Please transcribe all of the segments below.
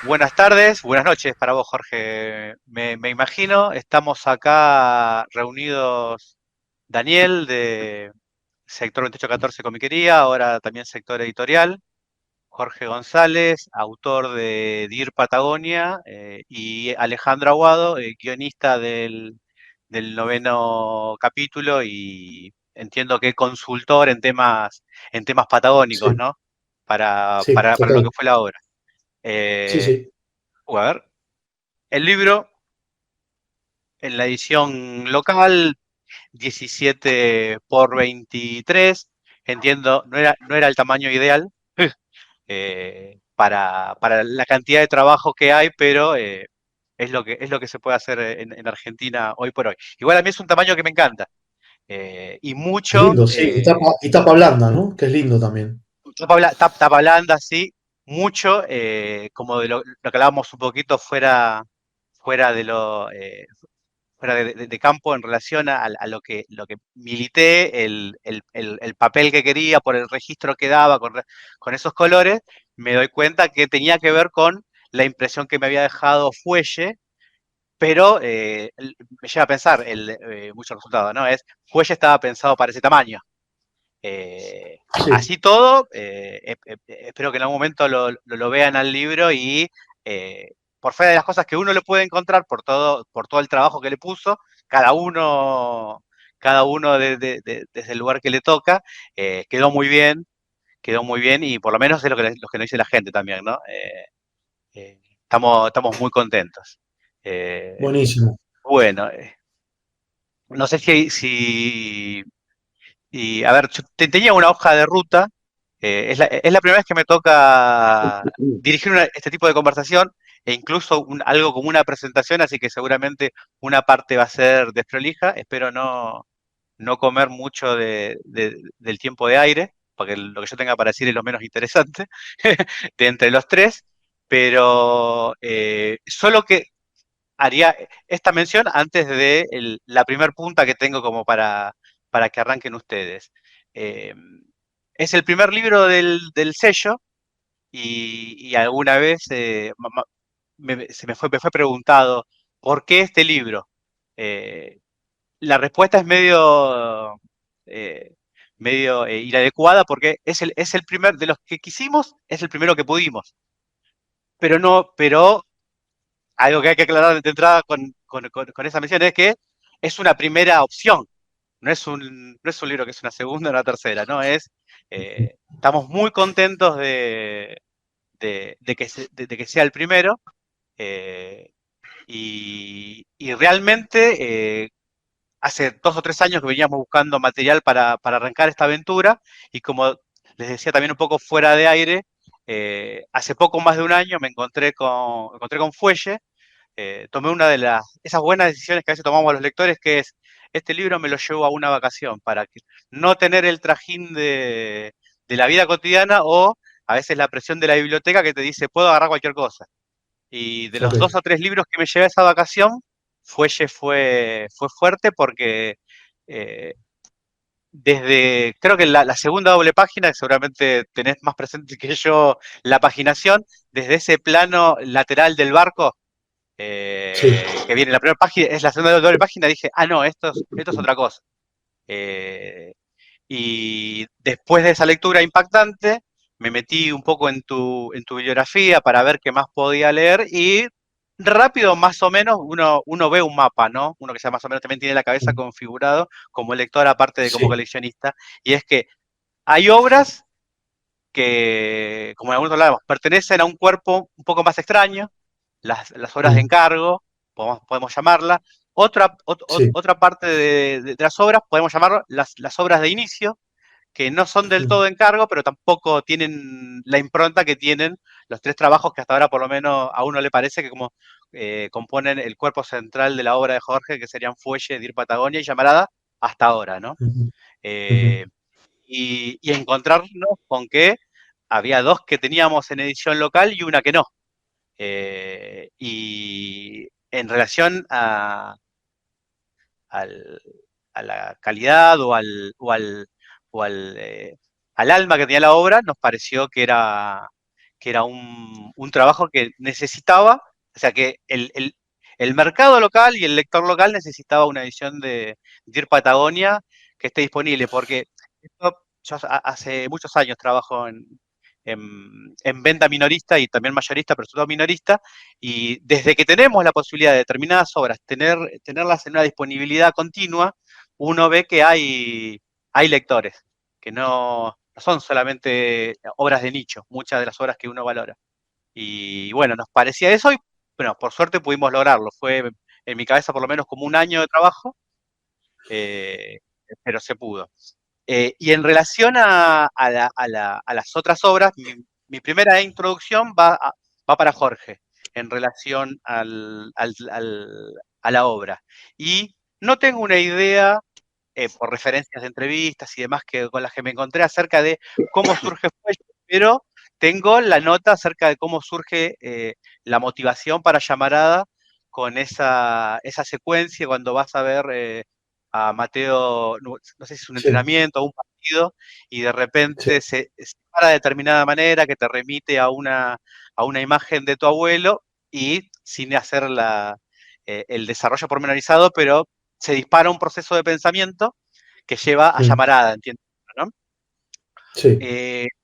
Buenas tardes, buenas noches para vos, Jorge. Me imagino, estamos acá reunidos Daniel de Sector 2814 Comiquería, ahora también sector editorial, Jorge González, autor de Dir Patagonia, y Alejandro Aguado, guionista del noveno capítulo y entiendo que consultor en temas patagónicos, Sí, ¿no? Para, sí, para lo que total. fue la obra. Sí, Eh, sí, a ver, el libro en la edición local, 17 por 23, entiendo, no era el tamaño ideal para la cantidad de trabajo que hay, pero es lo que se puede hacer en Argentina hoy por hoy. Igual a mí es un tamaño que me encanta. Y es mucho, lindo, sí. Y tapa blanda, ¿no? Que es lindo también. tapa blanda, sí, mucho, como de lo que hablábamos un poquito fuera de fuera de campo en relación a lo que milité, el papel que quería, por el registro que daba, con esos colores, me doy cuenta que tenía que ver con la impresión que me había dejado Fuelle, pero me lleva a pensar mucho resultado, ¿no? Fuelle estaba pensado para ese tamaño. Sí, Así todo, espero que en algún momento lo vean al libro y por fuera de las cosas que uno le puede encontrar por todo el trabajo que le puso, cada uno, cada uno desde el lugar que le toca, quedó muy bien y por lo menos es lo que nos dice la gente también, ¿no? Estamos muy contentos. Eh, buenísimo. bueno, no sé si a ver, yo tenía una hoja de ruta. Es la primera vez que me toca dirigir este tipo de conversación e incluso algo como una presentación, así que seguramente una parte va a ser desprolija. Espero no comer mucho del tiempo de aire, porque lo que yo tenga para decir es lo menos interesante de entre los tres, pero solo que haría esta mención antes de la primer punta que tengo como para que arranquen ustedes. Eh, es el primer libro del sello y alguna vez me fue preguntado, ¿por qué este libro? Eh, la respuesta es eh, medio inadecuada porque es el primer, de los que quisimos, es el primero que pudimos. Pero algo que hay que aclarar de entrada con esa mención es que es una primera opción, no es un libro que es una segunda o una tercera, ¿no? Estamos muy contentos de que sea el primero, eh, y realmente hace 2 o 3 años que veníamos buscando material para arrancar esta aventura y como les decía también un poco fuera de aire, hace poco más de un año me encontré con Fuelle. Tomé una de esas buenas decisiones que a veces tomamos los lectores, que es, este libro me lo llevo a una vacación para no tener el trajín de la vida cotidiana o a veces la presión de la biblioteca que te dice, puedo agarrar cualquier cosa. Y de Ok. los 2 o 3 libros que me llevé a esa vacación, Fuelle fue fuerte porque eh, creo que la segunda doble página, que seguramente tenés más presente que yo la paginación, desde ese plano lateral del barco, Sí. que viene en la primera página, es la segunda doble página, dije, no, esto es otra cosa. Eh, y después de esa lectura impactante, me metí un poco en tu bibliografía para ver qué más podía leer y rápido, más o menos, uno ve un mapa, ¿no? Uno que ya más o menos también tiene la cabeza configurado como lector, aparte de como Sí. coleccionista, y es que hay obras que, como en algunos hablábamos, pertenecen a un cuerpo un poco más extraño, las obras de encargo, podemos llamarla. Sí. Otra parte de las obras, podemos llamarlo las obras de inicio, que no son del todo de encargo, pero tampoco tienen la impronta que tienen los 3 trabajos que hasta ahora por lo menos a uno le parece que como componen el cuerpo central de la obra de Jorge, que serían Fuelle, Dir Patagonia y Llamarada, hasta ahora, ¿no? Eh, y encontrarnos con que había 2 que teníamos en edición local y una que no. Y en relación al- a la calidad o al alma que tenía la obra, nos pareció que era un trabajo que necesitaba, o sea, que el mercado local y el lector local necesitaba una edición de Dear Patagonia que esté disponible, porque yo hace muchos años trabajo en venta minorista y también mayorista, pero sobre todo minorista, y desde que tenemos la posibilidad de determinadas obras tenerlas en una disponibilidad continua, uno ve que hay lectores, que no son solamente obras de nicho, muchas de las obras que uno valora. Y bueno, nos parecía eso y bueno, por suerte pudimos lograrlo. Fue en mi cabeza por lo menos como un año de trabajo, eh, pero se pudo. Y en relación a las otras obras, mi primera introducción va para Jorge, en relación a la obra. Y no tengo una idea, por referencias de entrevistas y demás con las que me encontré acerca de cómo surge Fuelle, pero tengo la nota acerca de cómo surge la motivación para Llamarada con esa secuencia cuando vas a ver a Mateo, no sé si es un sí, entrenamiento o un partido, y de sí, repente se para de determinada manera que te remite a una imagen de tu abuelo y sin hacer el desarrollo pormenorizado, pero se dispara un proceso de pensamiento que lleva a mm, Llamarada, entiendo, ¿no? sí.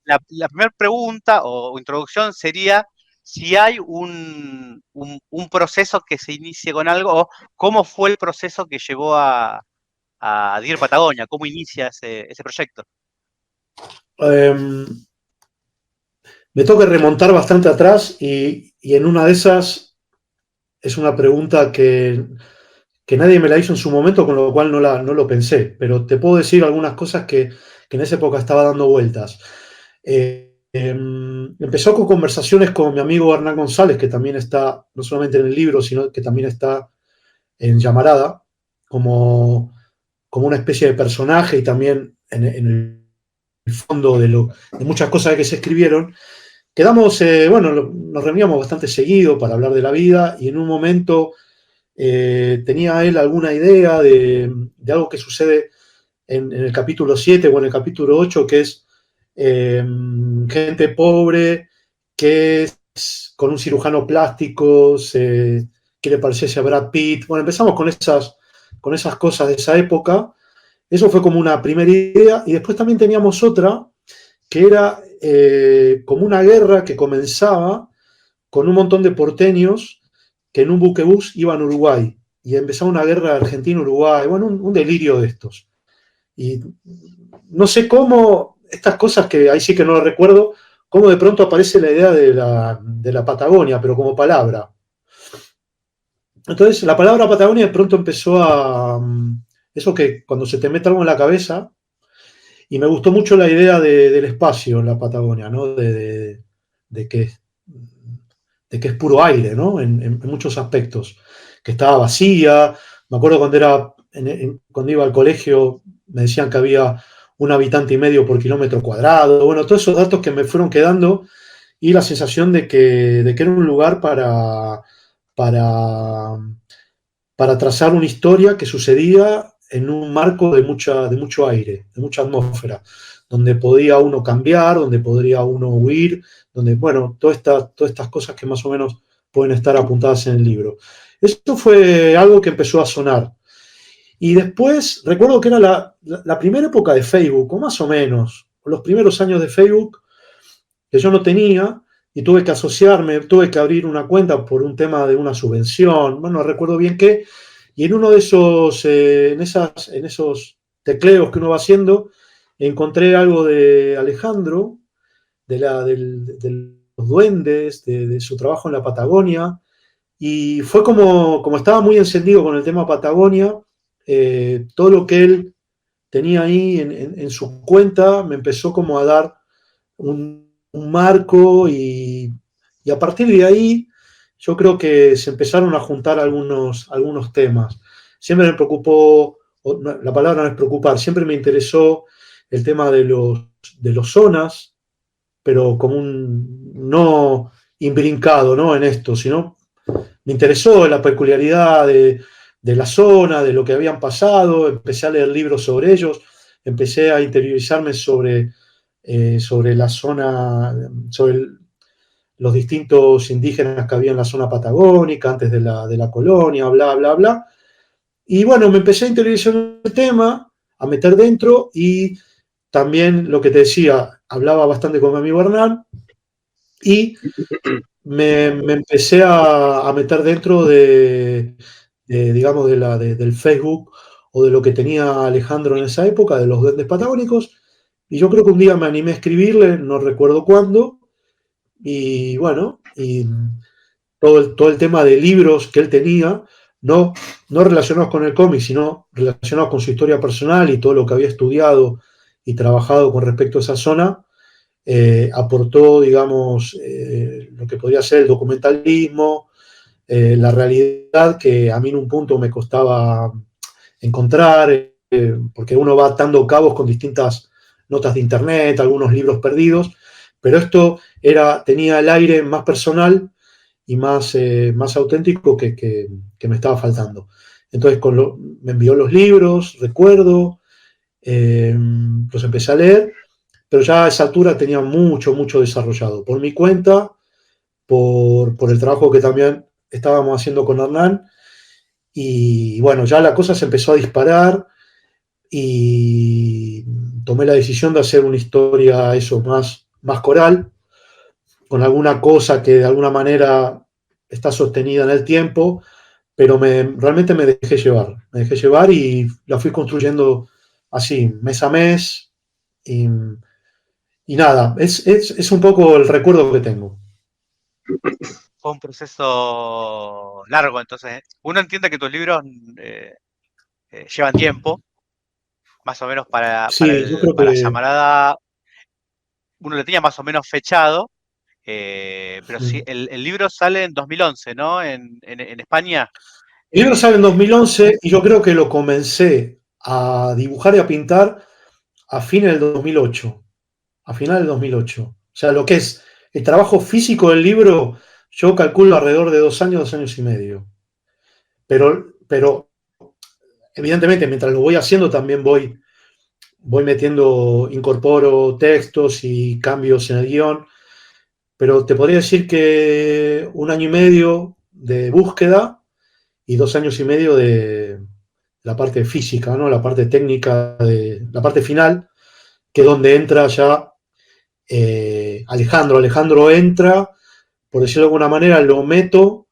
La primera pregunta o introducción sería si hay un proceso que se inicie con algo o cómo fue el proceso que llevó a Dear Patagonia, cómo inicia ese proyecto. Em, Me toca remontar bastante atrás y en una de esas es una pregunta que nadie me la hizo en su momento, con lo cual no lo pensé, pero te puedo decir algunas cosas que en esa época estaba dando vueltas. Empezó con conversaciones con mi amigo Hernán González, que también está no solamente en el libro, sino que también está en Llamarada, como una especie de personaje y también en el fondo de muchas cosas que se escribieron. Quedamos, bueno, nos reuníamos bastante seguido para hablar de la vida y en un momento tenía él alguna idea de algo que sucede en el capítulo 7 o en el capítulo 8, que es gente pobre que es, con un cirujano plástico se quiere parecerse a Brad Pitt. Bueno, empezamos con esas cosas de esa época. Eso fue como una primera idea y después también teníamos otra que era como una guerra que comenzaba con un montón de porteños que en un buquebús iban a Uruguay y empezaba una guerra Argentina-Uruguay, bueno, un delirio de estos. Y no sé cómo, estas cosas que ahí sí que no lo recuerdo, cómo de pronto aparece la idea de la Patagonia, pero como palabra. Entonces, la palabra Patagonia de pronto empezó a... Eso que cuando se te mete algo en la cabeza, y me gustó mucho la idea del espacio en la Patagonia, ¿no? De que, de que es puro aire, ¿no? En muchos aspectos. Que estaba vacía. Me acuerdo cuando iba al colegio, me decían que había un habitante y medio por kilómetro cuadrado. Bueno, todos esos datos que me fueron quedando y la sensación de que era un lugar para, para trazar una historia que sucedía en un marco de mucho aire, de mucha atmósfera, donde podía uno cambiar, donde podría uno huir, donde, bueno, todas estas cosas que más o menos pueden estar apuntadas en el libro. Esto fue algo que empezó a sonar. Y después, recuerdo que era la primera época de Facebook, o más o menos, los primeros años de Facebook, que yo no tenía, y tuve que asociarme, tuve que abrir una cuenta por un tema de una subvención, bueno, no recuerdo bien qué, y en uno de esos, en esos tecleos que uno va haciendo, encontré algo de Alejandro, de los duendes, de su trabajo en la Patagonia, y fue como estaba muy encendido con el tema Patagonia, todo lo que él tenía ahí en su cuenta me empezó como a dar un marco y, a partir de ahí yo creo que se empezaron a juntar algunos temas. Siempre me preocupó, la palabra no es preocupar, siempre me interesó el tema de los zonas, pero como no imbrincado, ¿no? En esto, sino me interesó la peculiaridad de la zona, de lo que habían pasado, empecé a leer libros sobre ellos, empecé a interiorizarme sobre la zona, sobre los distintos indígenas que había en la zona patagónica, antes de la colonia, bla, bla, bla. Y bueno, me empecé a interiorizar en el tema, a meter dentro y también lo que te decía, hablaba bastante con mi amigo Hernán y me empecé a meter dentro digamos, del Facebook o de lo que tenía Alejandro en esa época, de los duendes patagónicos. Y yo creo que un día me animé a escribirle, no recuerdo cuándo, y bueno, y todo el tema de libros que él tenía, no, no relacionados con el cómic, sino relacionados con su historia personal y todo lo que había estudiado y trabajado con respecto a esa zona, aportó, digamos, lo que podría ser el documentalismo, la realidad que a mí en un punto me costaba encontrar, porque uno va atando cabos con distintas notas de internet, algunos libros perdidos, pero esto tenía el aire más personal y más auténtico que me estaba faltando. Entonces me envió los libros, recuerdo, los empecé a leer, pero ya a esa altura tenía mucho, mucho desarrollado. Por mi cuenta, por el trabajo que también estábamos haciendo con Hernán, y bueno, ya la cosa se empezó a disparar y tomé la decisión de hacer una historia eso más coral, con alguna cosa que de alguna manera está sostenida en el tiempo, pero realmente me dejé llevar y la fui construyendo así, mes a mes, y, y nada, es un poco el recuerdo que tengo. Fue un proceso largo, entonces uno entiende que tus libros eh, llevan tiempo, más o menos Sí, yo creo para que Llamarada, uno le tenía más o menos fechado, pero sí, mm, el libro sale en 2011, ¿no? En España. el libro sale en 2011 y yo creo que lo comencé a dibujar y a pintar a fines del 2008, a final del 2008. O sea, lo que es el trabajo físico del libro, yo calculo alrededor de 2 años, 2 años y medio. Pero evidentemente, mientras lo voy haciendo, también voy metiendo, incorporo textos y cambios en el guión. Pero te podría decir que 1 año y medio de búsqueda y 2 años y medio de la parte física, ¿no? La parte técnica, de la parte final, que es donde entra ya Alejandro. Alejandro entra, por decirlo de alguna manera, lo meto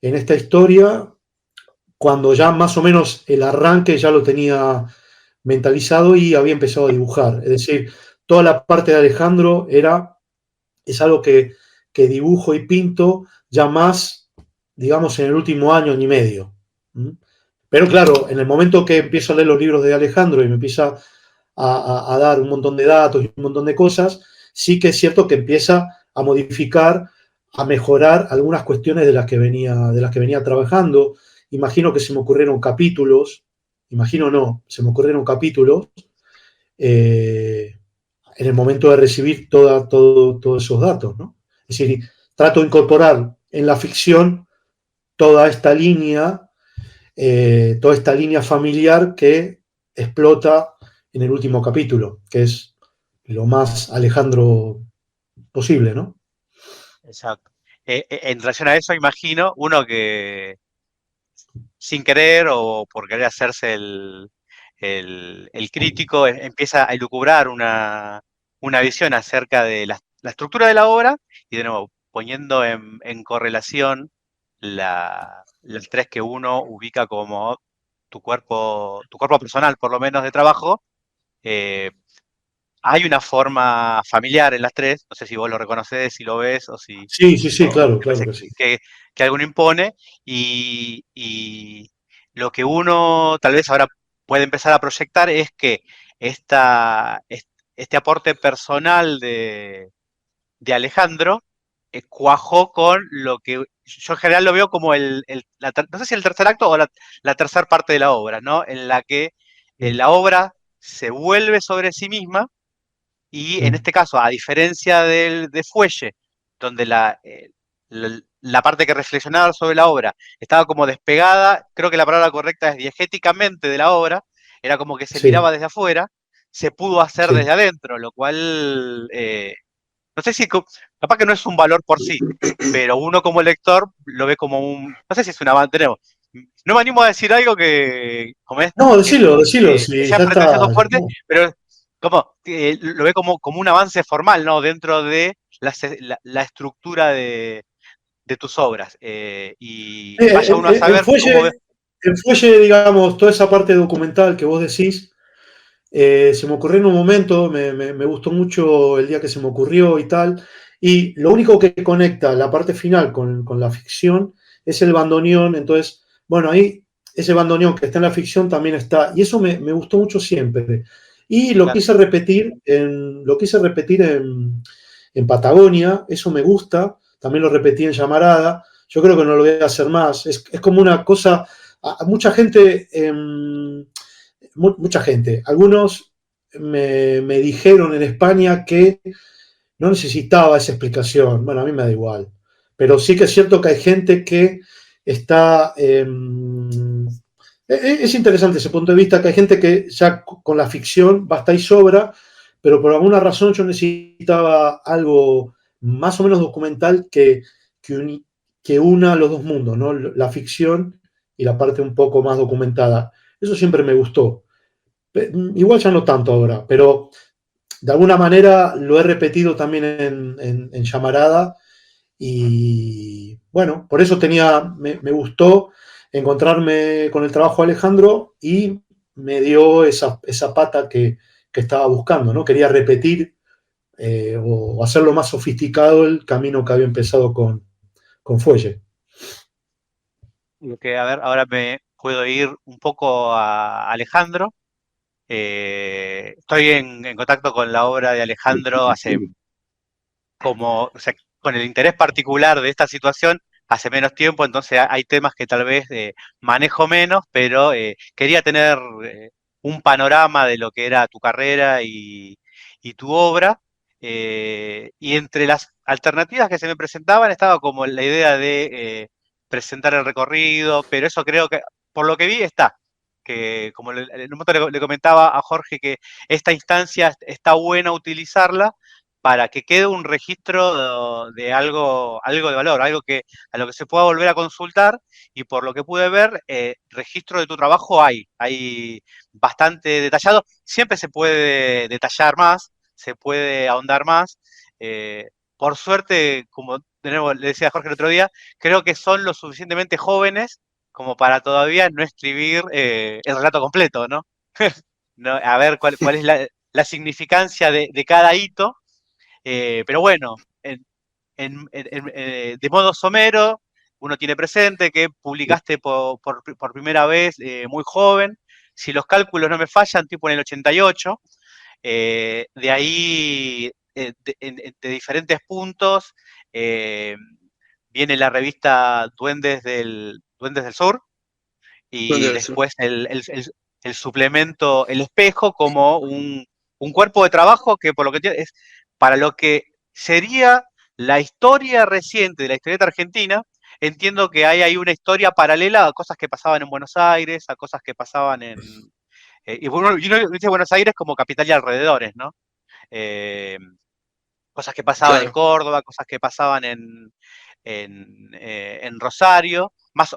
en esta historia cuando ya más o menos el arranque ya lo tenía mentalizado y había empezado a dibujar. Es decir, toda la parte de Alejandro es algo que dibujo y pinto ya más, digamos, en el último año y medio. ¿Mm? Pero claro, en el momento que empiezo a leer los libros de Alejandro y me empieza a dar un montón de datos y un montón de cosas, sí que es cierto que empieza a modificar, a mejorar algunas cuestiones de las que venía trabajando. Imagino que se me ocurrieron capítulos, imagino no, se me ocurrieron capítulos eh, en el momento de recibir todos esos datos, ¿no? Es decir, trato de incorporar en la ficción toda toda esta línea familiar que explota en el último capítulo, que es lo más Alejandro posible, ¿no? Exacto. En relación a eso, imagino, uno que sin querer o por querer hacerse el crítico, empieza a elucubrar una visión acerca de la estructura de la obra y de nuevo poniendo en correlación las tres que uno ubica como tu cuerpo personal, por lo menos de trabajo. eh, Hay una forma familiar en las tres, no sé si vos lo reconoces, si lo ves Sí, sí, sí, o claro, te claro parece que sí. que alguno impone, y lo que uno tal vez ahora puede empezar a proyectar es que este aporte personal de Alejandro cuajó con lo que yo en general lo veo como no sé si el tercer acto o la tercera parte de la obra, ¿no? En la que Mm, la obra se vuelve sobre sí misma y en mm, este caso, a diferencia de Fuelle, donde la parte que reflexionaba sobre la obra estaba como despegada, creo que la palabra correcta es diegéticamente de la obra, era como que se sí, miraba desde afuera, se pudo hacer desde sí. adentro, lo cual no sé si, capaz que no es un valor por sí, pero uno como lector lo ve como no sé si es una avance, no me animo a decir algo que, como es, No, decilo, que si sea ya pretencioso está. fuerte, pero como lo ve como un avance formal, ¿no? Dentro de la estructura de tus obras. Y vaya uno a En saber cómo ve. Fuelle, digamos, toda esa parte documental que vos decís, se me ocurrió en un momento, me gustó mucho el día que se me ocurrió y tal, y lo único que conecta la parte final con la ficción es el bandoneón, entonces, bueno, ahí ese bandoneón que está en la ficción también está, y eso me gustó mucho siempre. Y Claro, lo quise repetir en Patagonia, eso me gusta, también lo repetí en Llamarada, yo creo que no lo voy a hacer más, es como una cosa, a mucha gente... mucha gente. Algunos me dijeron en España que no necesitaba esa explicación. Bueno, a mí me da igual. Pero sí que es cierto que hay gente que está... es interesante ese punto de vista, que hay gente que ya con la ficción basta y sobra, pero por alguna razón yo necesitaba algo más o menos documental que una los dos mundos, ¿no? La ficción y la parte un poco más documentada. Eso siempre me gustó. Igual ya no tanto ahora, pero de alguna manera lo he repetido también en Llamarada y bueno, por eso me gustó encontrarme con el trabajo de Alejandro y me dio esa pata que estaba buscando, ¿no? Quería repetir o hacerlo más sofisticado el camino que había empezado con Fuelle. lo que, a ver, ahora me puedo ir un poco a Alejandro. Estoy en contacto con la obra de Alejandro hace o sea, con el interés particular de esta situación hace menos tiempo, entonces hay temas que tal vez manejo menos, pero quería tener un panorama de lo que era tu carrera y tu obra. Y entre las alternativas que se me presentaban estaba como la idea de presentar el recorrido, pero eso creo que, por lo que vi, está. Que como en un momento le comentaba a Jorge que esta instancia está buena utilizarla para que quede un registro de algo de valor, algo que a lo que se pueda volver a consultar, y por lo que pude ver, registro de tu trabajo hay bastante detallado. Siempre se puede detallar más, se puede ahondar más. Por suerte, como de nuevo le decía a Jorge el otro día, creo que son lo suficientemente jóvenes como para todavía no escribir el relato completo, ¿no? No, a ver cuál es la significancia de cada hito, pero bueno, de modo somero, uno tiene presente que publicaste por primera vez muy joven. Si los cálculos no me fallan, tipo en el 88, de ahí, de diferentes puntos, eh, viene la revista Duendes del Sur, ¿Dónde y debe ser? después el suplemento El Espejo como un cuerpo de trabajo que por lo que es para lo que sería la historia reciente de la historieta argentina. Entiendo que hay ahí una historia paralela a cosas que pasaban en Buenos Aires, a cosas que pasaban y uno dice Buenos Aires como capital y alrededores, ¿no? Eh, Cosas que pasaban en Claro. Córdoba, cosas que pasaban en Rosario, más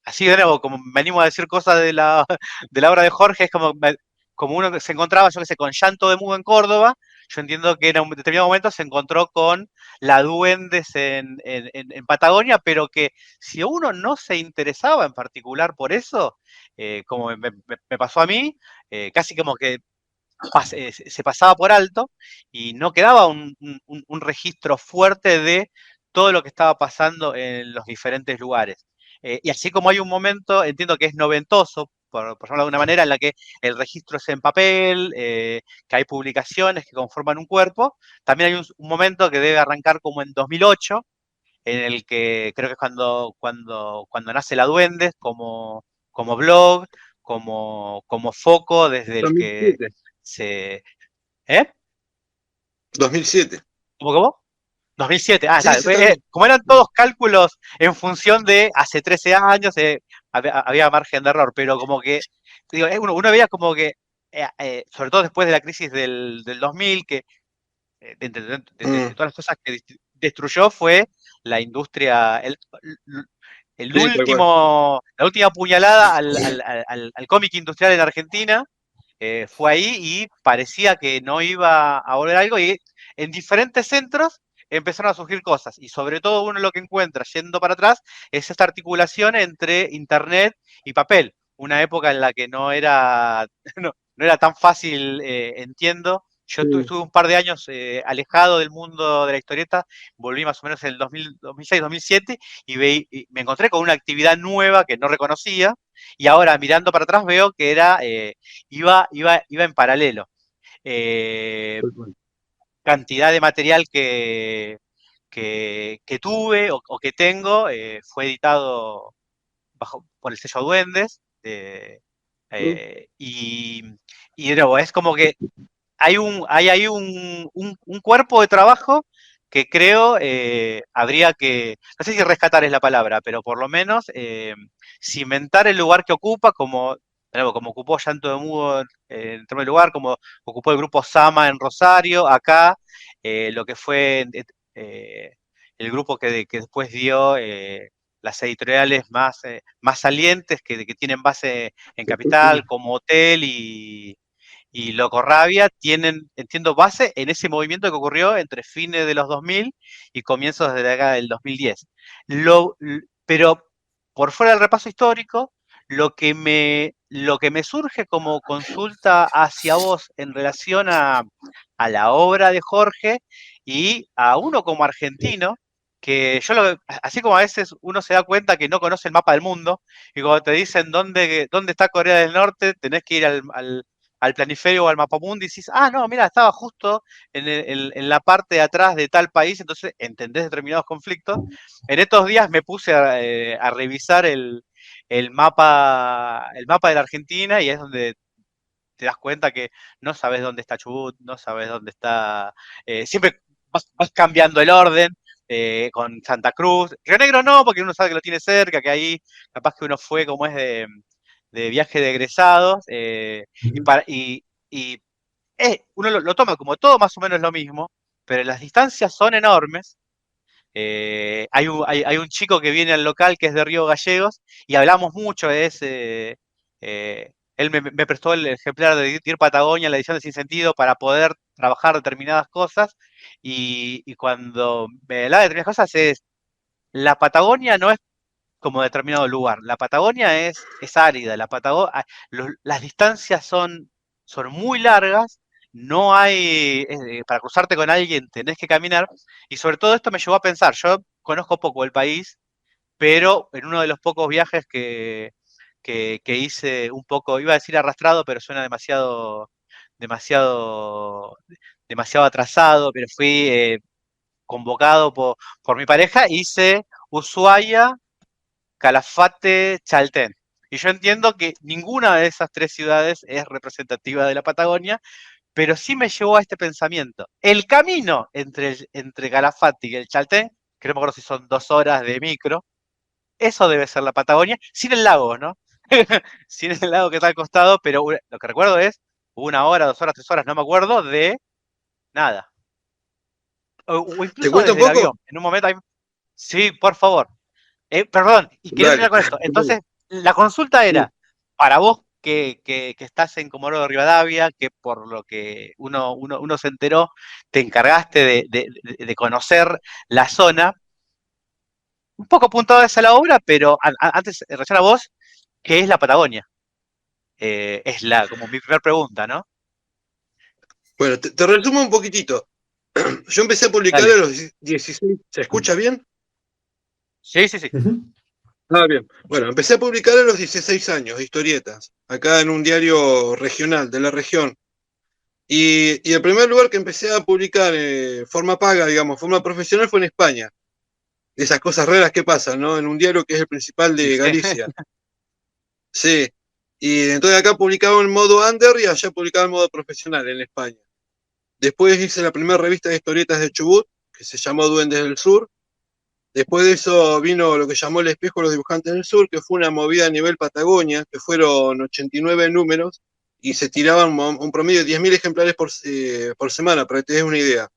así de nuevo, como me animo a decir cosas de la obra de Jorge, es como uno que se encontraba, yo qué sé, con Llanto de Mudo en Córdoba. Yo entiendo que en un determinado momento se encontró con la Duendes en Patagonia, pero que si uno no se interesaba en particular por eso, como me pasó a mí, casi como que se pasaba por alto y no quedaba un registro fuerte de todo lo que estaba pasando en los diferentes lugares. Y así como hay un momento, entiendo que es noventoso, por llamarlo de alguna manera, en la que el registro es en papel, que hay publicaciones que conforman un cuerpo, también hay un momento que debe arrancar como en 2008, en el que creo que es cuando nace la Duendes como blog, como foco desde el que 2007. se... ¿Eh? 2007. ¿Cómo? 2007. Ah, Sí, está. sí, está bien. Como eran todos cálculos en función de hace 13 años, había margen de error, pero como que, digo, uno veía como que, sobre todo después de la crisis del 2000, que de todas las cosas que destruyó fue la industria, Sí, tal cual. la última puñalada al cómic industrial en Argentina. Fue ahí y parecía que no iba a volver algo, y en diferentes centros empezaron a surgir cosas, y sobre todo uno lo que encuentra yendo para atrás es esta articulación entre internet y papel, una época en la que no era, no era tan fácil, entiendo. Yo Sí. estuve un par de años alejado del mundo de la historieta, volví más o menos en el 2000, 2006, 2007, y me encontré con una actividad nueva que no reconocía, y ahora mirando para atrás veo que iba en paralelo. Eh, Tal cual. Cantidad de material que tuve o que tengo fue editado por el sello Duendes. Y, y de nuevo, es como que hay ahí un cuerpo de trabajo que creo habría que, no sé si rescatar es la palabra, pero por lo menos cimentar el lugar que ocupa, como, de nuevo, como ocupó Llanto de Mudo en primer lugar, como ocupó el grupo Sama en Rosario, acá, lo que fue el grupo que después dio las editoriales más salientes, que tienen base en Capital, como Hotel y Loco Rabia, tienen, entiendo, base en ese movimiento que ocurrió entre fines de los 2000 y comienzos de la década del 2010. Pero por fuera del repaso histórico, lo que me surge como consulta hacia vos en relación a la obra de Jorge y a uno como argentino, que así como a veces uno se da cuenta que no conoce el mapa del mundo, y cuando te dicen dónde está Corea del Norte, tenés que ir al planiferio o al mapamundi y decís, ah, no, mira, estaba justo en la parte de atrás de tal país, entonces entendés determinados conflictos. En estos días me puse a revisar el mapa de la Argentina, y es donde te das cuenta que no sabes dónde está Chubut, no sabes dónde está, siempre vas cambiando el orden. Con Santa Cruz, Río Negro no, porque uno sabe que lo tiene cerca, que ahí capaz que uno fue como es de viaje de egresados, y uno lo toma como todo más o menos lo mismo, pero las distancias son enormes. Hay un chico que viene al local que es de Río Gallegos y hablamos mucho de ese. Él me prestó el ejemplar de Dear Patagonia, la edición de Sin Sentido, para poder trabajar determinadas cosas. Y cuando me hablaba de determinadas cosas, la Patagonia no es como determinado lugar. La Patagonia es árida, las distancias son muy largas, no hay, para cruzarte con alguien tenés que caminar, y sobre todo esto me llevó a pensar, yo conozco poco el país, pero en uno de los pocos viajes que hice un poco, iba a decir arrastrado, pero suena demasiado, demasiado atrasado, pero fui convocado por mi pareja, hice Ushuaia, Calafate, Chaltén. Y yo entiendo que ninguna de esas tres ciudades es representativa de la Patagonia, pero sí me llevó a este pensamiento. El camino entre Calafate y el Chaltén, que no me acuerdo si son 2 horas de micro, eso debe ser la Patagonia, sin el lago, ¿no? Sin el lago que está al costado, pero lo que recuerdo es 1 hora, 2 horas, 3 horas, no me acuerdo, de nada. O ¿Te incluso cuento un desde el poco? avión. En un momento hay... Sí, por favor. Perdón, y quiero Dale. terminar con esto. Entonces, la consulta era, para vos que estás en Comodoro Rivadavia, que por lo que uno se enteró, te encargaste de conocer la zona, un poco apuntado hacia la obra, pero antes, en relación a vos, ¿qué es la Patagonia? Es como mi primera pregunta, ¿no? Bueno, te resumo un poquitito. Yo empecé a publicar Dale. a los 16. ¿Se escucha bien? Sí, sí, sí. Ah, bien. Bueno, empecé a publicar a los 16 años, historietas, acá en un diario regional de la región. Y el primer lugar que empecé a publicar forma paga, digamos, forma profesional, fue en España. Esas cosas raras que pasan, ¿no? En un diario que es el principal Y de sí. Galicia. Sí. Y entonces acá publicaba en modo under y allá publicaba en modo profesional en España. Después hice la primera revista de historietas de Chubut, que se llamó Duendes del Sur. Después de eso vino lo que llamó El Espejo de los Dibujantes del Sur, que fue una movida a nivel Patagonia, que fueron 89 números y se tiraban un promedio de 10.000 ejemplares por semana, para que te des una idea.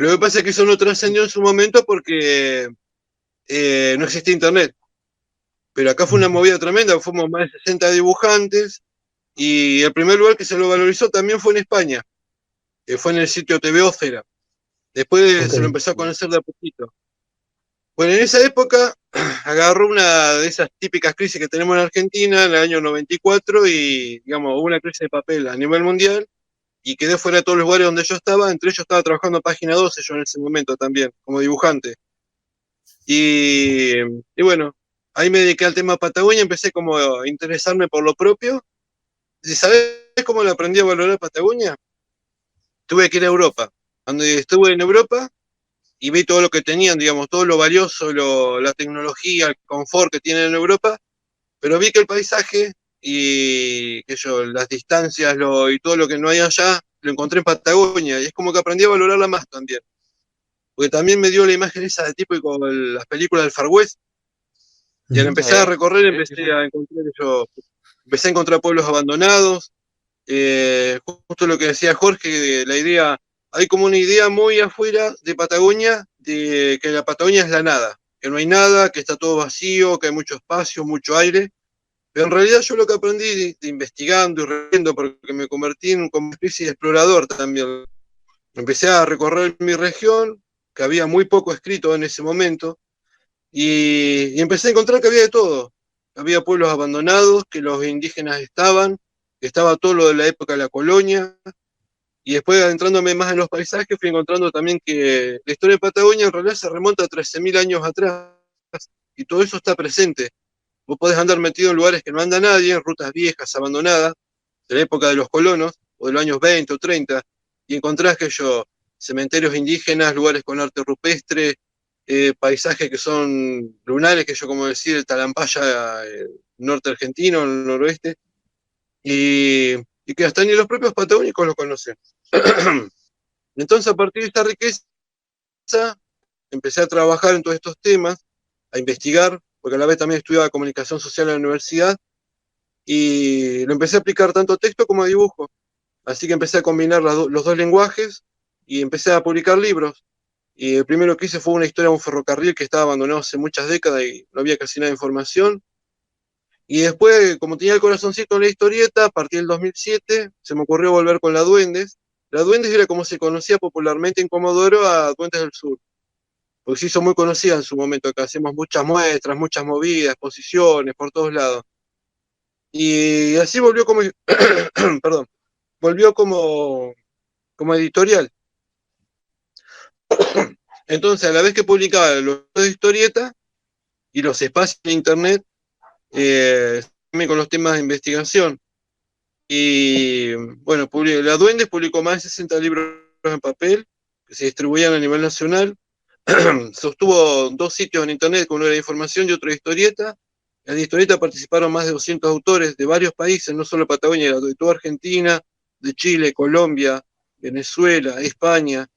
Pero lo que pasa es que eso no trascendió en su momento porque no existía internet. Pero acá fue una movida tremenda, fuimos más de 60 dibujantes, y el primer lugar que se lo valorizó también fue en España, que fue en el sitio TV Ósfera. Después se lo Ok. empezó a conocer de a poquito. Bueno, en esa época agarró una de esas típicas crisis que tenemos en Argentina en el año 94 y, digamos, hubo una crisis de papel a nivel mundial y quedé fuera de todos los lugares donde yo estaba. Entre ellos estaba trabajando en Página 12 yo en ese momento también, como dibujante. Y bueno, ahí me dediqué al tema Patagonia, empecé como a interesarme por lo propio. ¿Y sabés cómo le aprendí a valorar Patagonia? Tuve que ir a Europa. Cuando estuve en Europa y vi todo lo que tenían, digamos, todo lo valioso, la tecnología, el confort que tienen en Europa, pero vi que el paisaje y que yo, las distancias y todo lo que no hay allá, lo encontré en Patagonia y es como que aprendí a valorarla más también. Porque también me dio la imagen esa de tipo como las películas del Far West, y al empezar a recorrer empecé a encontrar pueblos abandonados, justo lo que decía Jorge, la idea, hay como una idea muy afuera de Patagonia, de que la Patagonia es la nada, que no hay nada, que está todo vacío, que hay mucho espacio, mucho aire, pero en realidad yo lo que aprendí de investigando y leyendo, porque me convertí en como una especie de explorador también, empecé a recorrer mi región, que había muy poco escrito en ese momento, y empecé a encontrar que había de todo. Había pueblos abandonados, que los indígenas estaban, que estaba todo lo de la época de la colonia, y después adentrándome más en los paisajes fui encontrando también que la historia de Patagonia en realidad se remonta a 13.000 años atrás, y todo eso está presente. Vos podés andar metido en lugares que no anda nadie, en rutas viejas, abandonadas, de la época de los colonos, o de los años 20 o 30, y encontrás que yo, cementerios indígenas, lugares con arte rupestre, paisajes que son lunares, que yo como decir, el Talampaya, norte argentino, el noroeste, y que hasta ni los propios patagónicos lo conocen. Entonces, a partir de esta riqueza, empecé a trabajar en todos estos temas, a investigar, porque a la vez también estudiaba comunicación social en la universidad, y lo empecé a aplicar tanto a texto como a dibujo. Así que empecé a combinar los dos lenguajes y empecé a publicar libros. Y el primero que hice fue una historia de un ferrocarril que estaba abandonado hace muchas décadas y no había casi nada de información. Y después, como tenía el corazoncito en la historieta, a partir del 2007 se me ocurrió volver con la Duendes. La Duendes era como se conocía popularmente en Comodoro a Duendes del Sur, porque se hizo muy conocida en su momento, acá hacemos muchas muestras, muchas movidas, exposiciones por todos lados. Y así volvió como, perdón, volvió como editorial. Entonces, a la vez que publicaba los de historieta y los espacios de internet, también con los temas de investigación. Y bueno, la Duendes publicó más de 60 libros en papel que se distribuían a nivel nacional. Sostuvo 2 sitios en internet, uno era de información y otro de historieta. En la historieta participaron más de 200 autores de varios países, no solo Patagonia, de toda Argentina, de Chile, Colombia, Venezuela, España.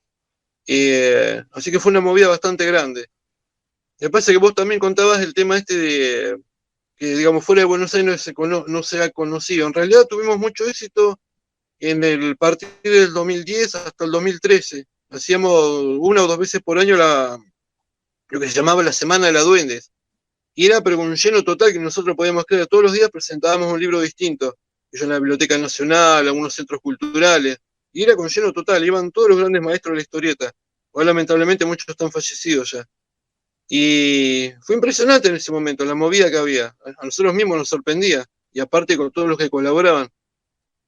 Así que fue una movida bastante grande. Me parece que vos también contabas el tema este de que, digamos, fuera de Buenos Aires no se ha conocido. En realidad tuvimos mucho éxito en el partir del 2010 hasta el 2013. Hacíamos 1 o 2 veces por año lo que se llamaba la Semana de la Duendes. Y era pero con un lleno total que nosotros podíamos creer. Todos los días presentábamos un libro distinto. Yo en la Biblioteca Nacional, algunos centros culturales. Y era con lleno total. Iban todos los grandes maestros de la historieta. Hoy lamentablemente muchos están fallecidos ya. Y fue impresionante en ese momento la movida que había. A nosotros mismos nos sorprendía. Y aparte con todos los que colaboraban.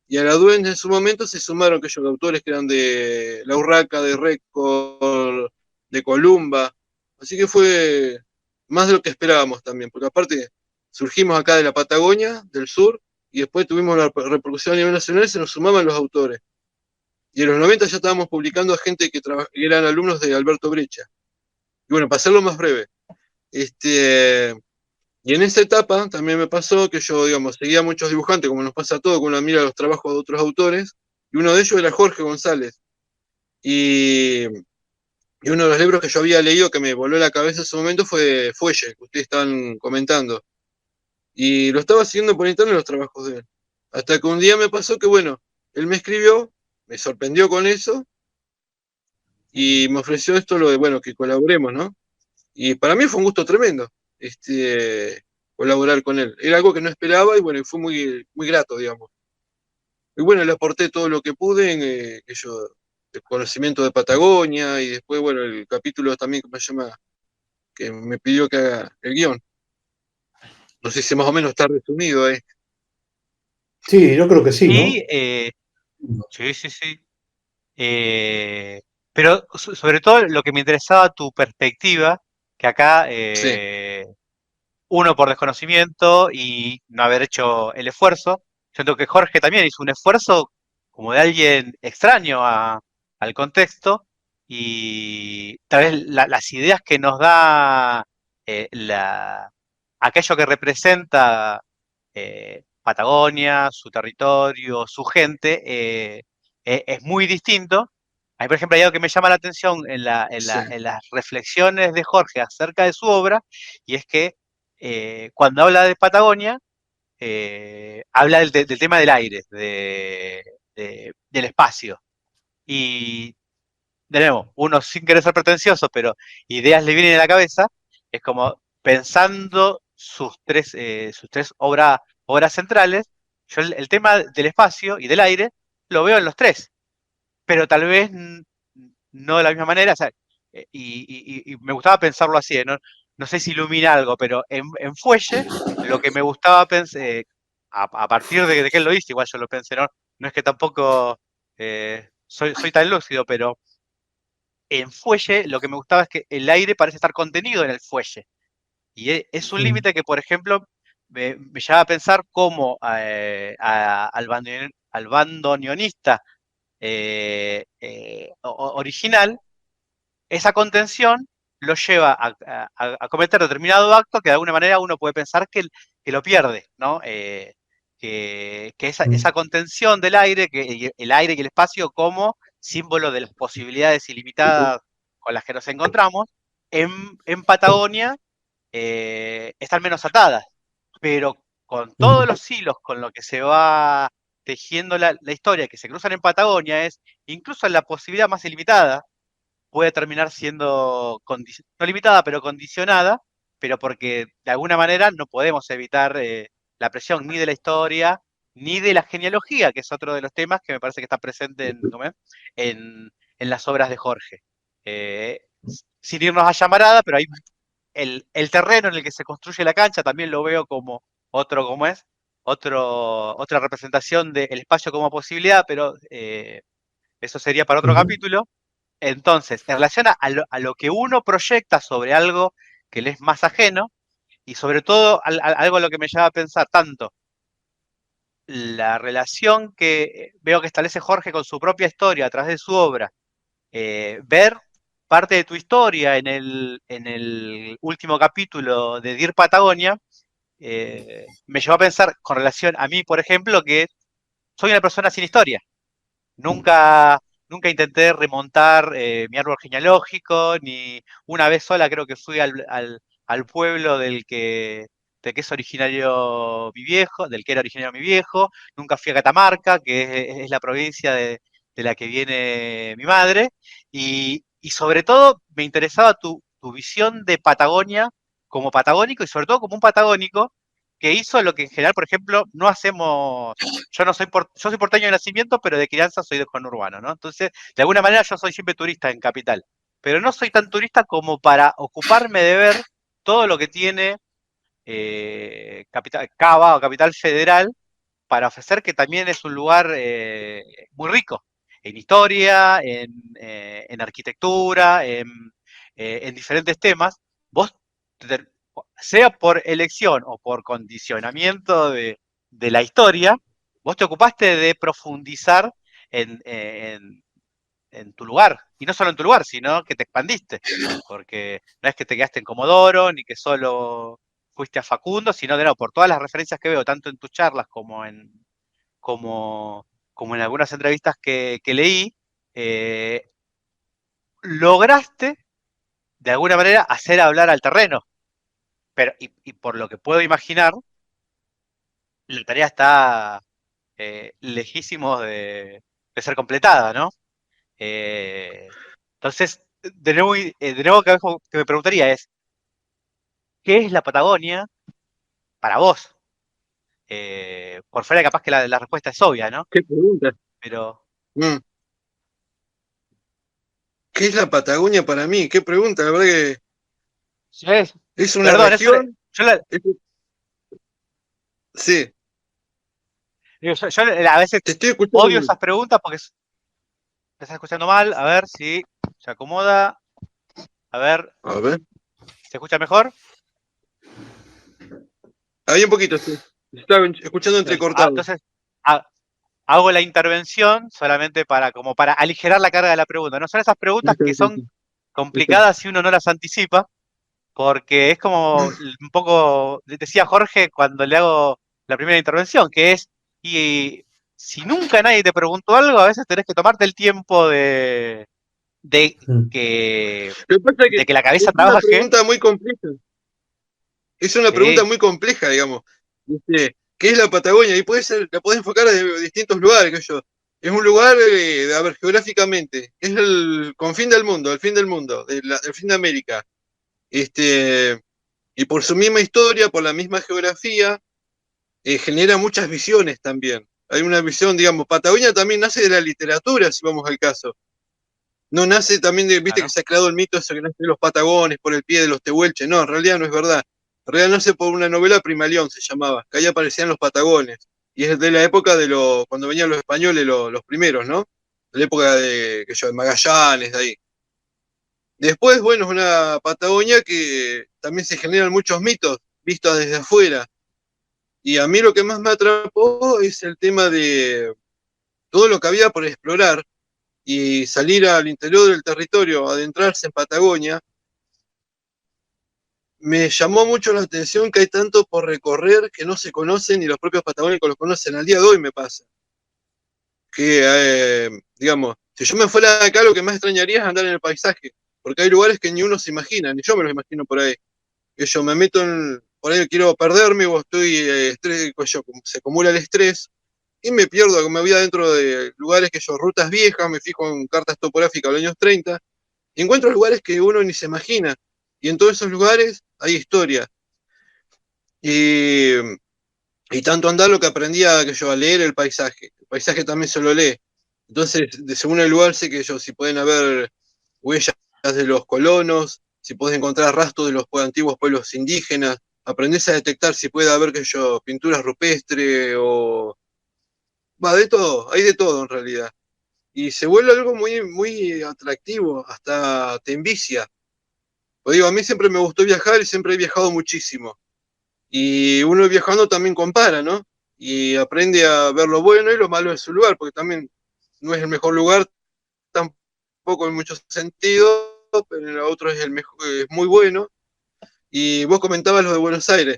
Y a la Duendes en su momento se sumaron aquellos autores que eran de La Urraca, de Récord, de Columba. Así que fue más de lo que esperábamos también, porque aparte surgimos acá de la Patagonia, del sur, y después tuvimos la repercusión a nivel nacional y se nos sumaban los autores. Y en los 90 ya estábamos publicando a gente que eran alumnos de Alberto Brecha. Y bueno, para hacerlo más breve, y en esa etapa también me pasó que yo, digamos, seguía a muchos dibujantes, como nos pasa a todos, que uno mira los trabajos de otros autores, y uno de ellos era Jorge González. Y, y uno de los libros que yo había leído que me voló la cabeza en ese momento fue Fuelle, que ustedes están comentando. Y lo estaba siguiendo por internet los trabajos de él. Hasta que un día me pasó que, bueno, él me escribió, me sorprendió con eso, y me ofreció esto, lo de, bueno, que colaboremos, ¿no? Y para mí fue un gusto tremendo, colaborar con él. Era algo que no esperaba y bueno, fue muy, muy grato, digamos. Y bueno, le aporté todo lo que pude, el conocimiento de Patagonia y después, bueno, el capítulo también que me pidió que haga el guión. No sé si más o menos está resumido ahí. Sí, yo creo que sí, ¿no? Y sí, sí, sí. Pero sobre todo lo que me interesaba tu perspectiva, que acá Sí, uno por desconocimiento y no haber hecho el esfuerzo. Yo creo que Jorge también hizo un esfuerzo como de alguien extraño al contexto y tal vez las ideas que nos da aquello que representa Patagonia, su territorio, su gente, es muy distinto. A mí, por ejemplo, hay algo que me llama la atención sí. en las reflexiones de Jorge acerca de su obra, y es que cuando habla de Patagonia, habla del tema del aire, del espacio. Y de nuevo, uno sin querer ser pretencioso, pero ideas le vienen a la cabeza, es como pensando sus tres obras centrales, yo el tema del espacio y del aire lo veo en los tres, pero tal vez no de la misma manera, o sea, y me gustaba pensarlo así, ¿no? No sé si ilumina algo, pero en Fuelle lo que me gustaba pensar, a partir de que él lo hizo, igual yo lo pensé, ¿no? No es que tampoco soy tan lúcido, pero en Fuelle lo que me gustaba es que el aire parece estar contenido en el fuelle. Y es un Mm, límite que, por ejemplo, me lleva a pensar cómo al bandoneonista original, esa contención lo lleva a cometer determinado acto que de alguna manera uno puede pensar que lo pierde, ¿no? Que esa mm, contención del aire, que el aire y el espacio como símbolo de las posibilidades ilimitadas con las que nos encontramos, en Patagonia están menos atadas, pero con todos mm, los hilos con lo que se va tejiendo la historia que se cruzan en Patagonia es incluso la posibilidad más ilimitada puede terminar siendo no limitada, pero condicionada, pero porque de alguna manera no podemos evitar la presión ni de la historia, ni de la genealogía, que es otro de los temas que me parece que está presente en, en las obras de Jorge. Eh, Sin irnos a llamarada, pero hay el terreno en el que se construye la cancha también lo veo como otro, como es, otra representación del espacio como posibilidad, pero eso sería para otro ujú, capítulo. Entonces, en relación a lo que uno proyecta sobre algo que le es más ajeno, y sobre todo algo a lo que me lleva a pensar tanto la relación que veo que establece Jorge con su propia historia a través de su obra, ver parte de tu historia en el último capítulo de Dear Patagonia, me llevó a pensar con relación a mí, por ejemplo, que soy una persona sin historia. Nunca, nunca intenté remontar mi árbol genealógico, ni una vez sola creo que fui al pueblo del que es originario mi viejo, del que era originario mi viejo. Nunca fui a Catamarca, que es la provincia de la que viene mi madre. Y sobre todo me interesaba tu visión de Patagonia como patagónico y sobre todo como un patagónico que hizo lo que en general, por ejemplo, no hacemos. Yo soy porteño de nacimiento, pero de crianza soy de conurbano, ¿no? Entonces, de alguna manera yo soy siempre turista en capital, pero no soy tan turista como para ocuparme de ver todo lo que tiene Cava o Capital Federal para ofrecer que también es un lugar muy rico en historia, en arquitectura, en diferentes temas. Vos, sea por elección o por condicionamiento de la historia, vos te ocupaste de profundizar en, en tu lugar. Y no solo en tu lugar, sino que te expandiste. Porque no es que te quedaste en Comodoro, ni que solo fuiste a Facundo, sino de nuevo, por todas las referencias que veo, tanto en tus charlas como, como en algunas entrevistas que leí, eh, lograste de alguna manera hacer hablar al terreno. Pero, y por lo que puedo imaginar, la tarea está lejísimos de ser completada, ¿no? Eh, Entonces, de nuevo que me preguntaría es, ¿qué es la Patagonia para vos? Por fuera capaz que la respuesta es obvia, ¿no? ¿Qué pregunta? Pero, Mm. ¿Qué es la Patagonia para mí? ¿Qué pregunta? La verdad que ¿sabes? es una Perdón, región. yo, la- es- Sí, digo, yo a veces te estoy escuchando odio bien. esas preguntas porque te estás escuchando mal. A ver si se acomoda. A ver, A ver. ¿se escucha mejor? Ahí un poquito, sí. Estaba escuchando entrecortado. Entonces, ha- hago la intervención solamente como para aligerar la carga de la pregunta. No son esas preguntas que son complicadas si uno no las anticipa, porque es como un poco, decía Jorge cuando le hago la primera intervención, que es, y si nunca nadie te preguntó algo, a veces tenés que tomarte el tiempo de Mm. que, Lo que pasa es que de que la cabeza es una trabaje. pregunta muy compleja. Es una pregunta Sí, muy compleja, digamos. ¿Qué es la Patagonia? Y puede ser, la podés enfocar desde distintos lugares, que yo. Es un lugar, a ver, geográficamente, es el confín del mundo, el fin del mundo, el fin de América. Y por su misma historia, por la misma geografía, genera muchas visiones también. Hay una visión, digamos, Patagonia también nace de la literatura, si vamos al caso. No nace también de, viste que claro, se ha creado el mito eso que nace de los Patagones por el pie de los Tehuelches. No, en realidad no es verdad. En realidad nace por una novela Primaleón, se llamaba, que ahí aparecían los Patagones. Y es de la época de cuando venían los españoles, los primeros, ¿no? De la época de Magallanes, de ahí. Después, bueno, es una Patagonia que también se generan muchos mitos vistos desde afuera. Y a mí lo que más me atrapó es el tema de todo lo que había por explorar y salir al interior del territorio, adentrarse en Patagonia. Me llamó mucho la atención que hay tanto por recorrer que no se conocen y los propios patagónicos los conocen. Al día de hoy me pasa. Que, digamos, si yo me fuera de acá, lo que más extrañaría es andar en el paisaje, porque hay lugares que ni uno se imagina, ni yo me los imagino por ahí. Que yo me meto por ahí quiero perderme o estoy estrés, pues se acumula el estrés y me pierdo, me voy adentro de lugares que yo, rutas viejas, me fijo en cartas topográficas de los años 30 y encuentro lugares que uno ni se imagina. Y en todos esos lugares hay historia. Y, y tanto andar lo que aprendía que yo a leer el paisaje. El paisaje también se lo lee. Entonces, según el lugar, sé que yo, si pueden haber huellas de los colonos, si puedes encontrar rastros de los antiguos pueblos indígenas, aprendés a detectar si puede haber que yo pinturas rupestres o va de todo, hay de todo en realidad. Y se vuelve algo muy, muy atractivo, hasta te envicia. Pues digo, a mí siempre me gustó viajar y siempre he viajado muchísimo. Y uno viajando también compara, ¿no? Y aprende a ver lo bueno y lo malo de su lugar, porque también no es el mejor lugar tampoco en muchos sentidos, pero en el otro es el mejor, es muy bueno. Y vos comentabas lo de Buenos Aires.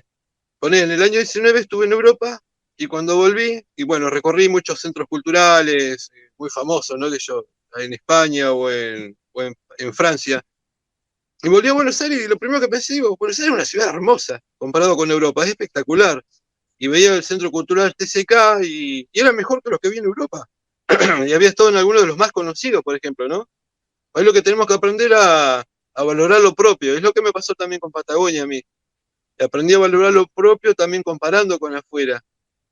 Poné, en el año 19 estuve en Europa y cuando volví, y bueno, recorrí muchos centros culturales muy famosos, ¿no? Que yo, en España o en Francia. Y volví a Buenos Aires y lo primero que pensé, digo, Buenos Aires es una ciudad hermosa comparado con Europa, es espectacular. Y veía el Centro Cultural TCK y era mejor que los que vi en Europa. Y había estado en algunos de los más conocidos, por ejemplo, ¿no? Es lo que tenemos que aprender a valorar lo propio. Es lo que me pasó también con Patagonia a mí. Aprendí a valorar lo propio también comparando con afuera.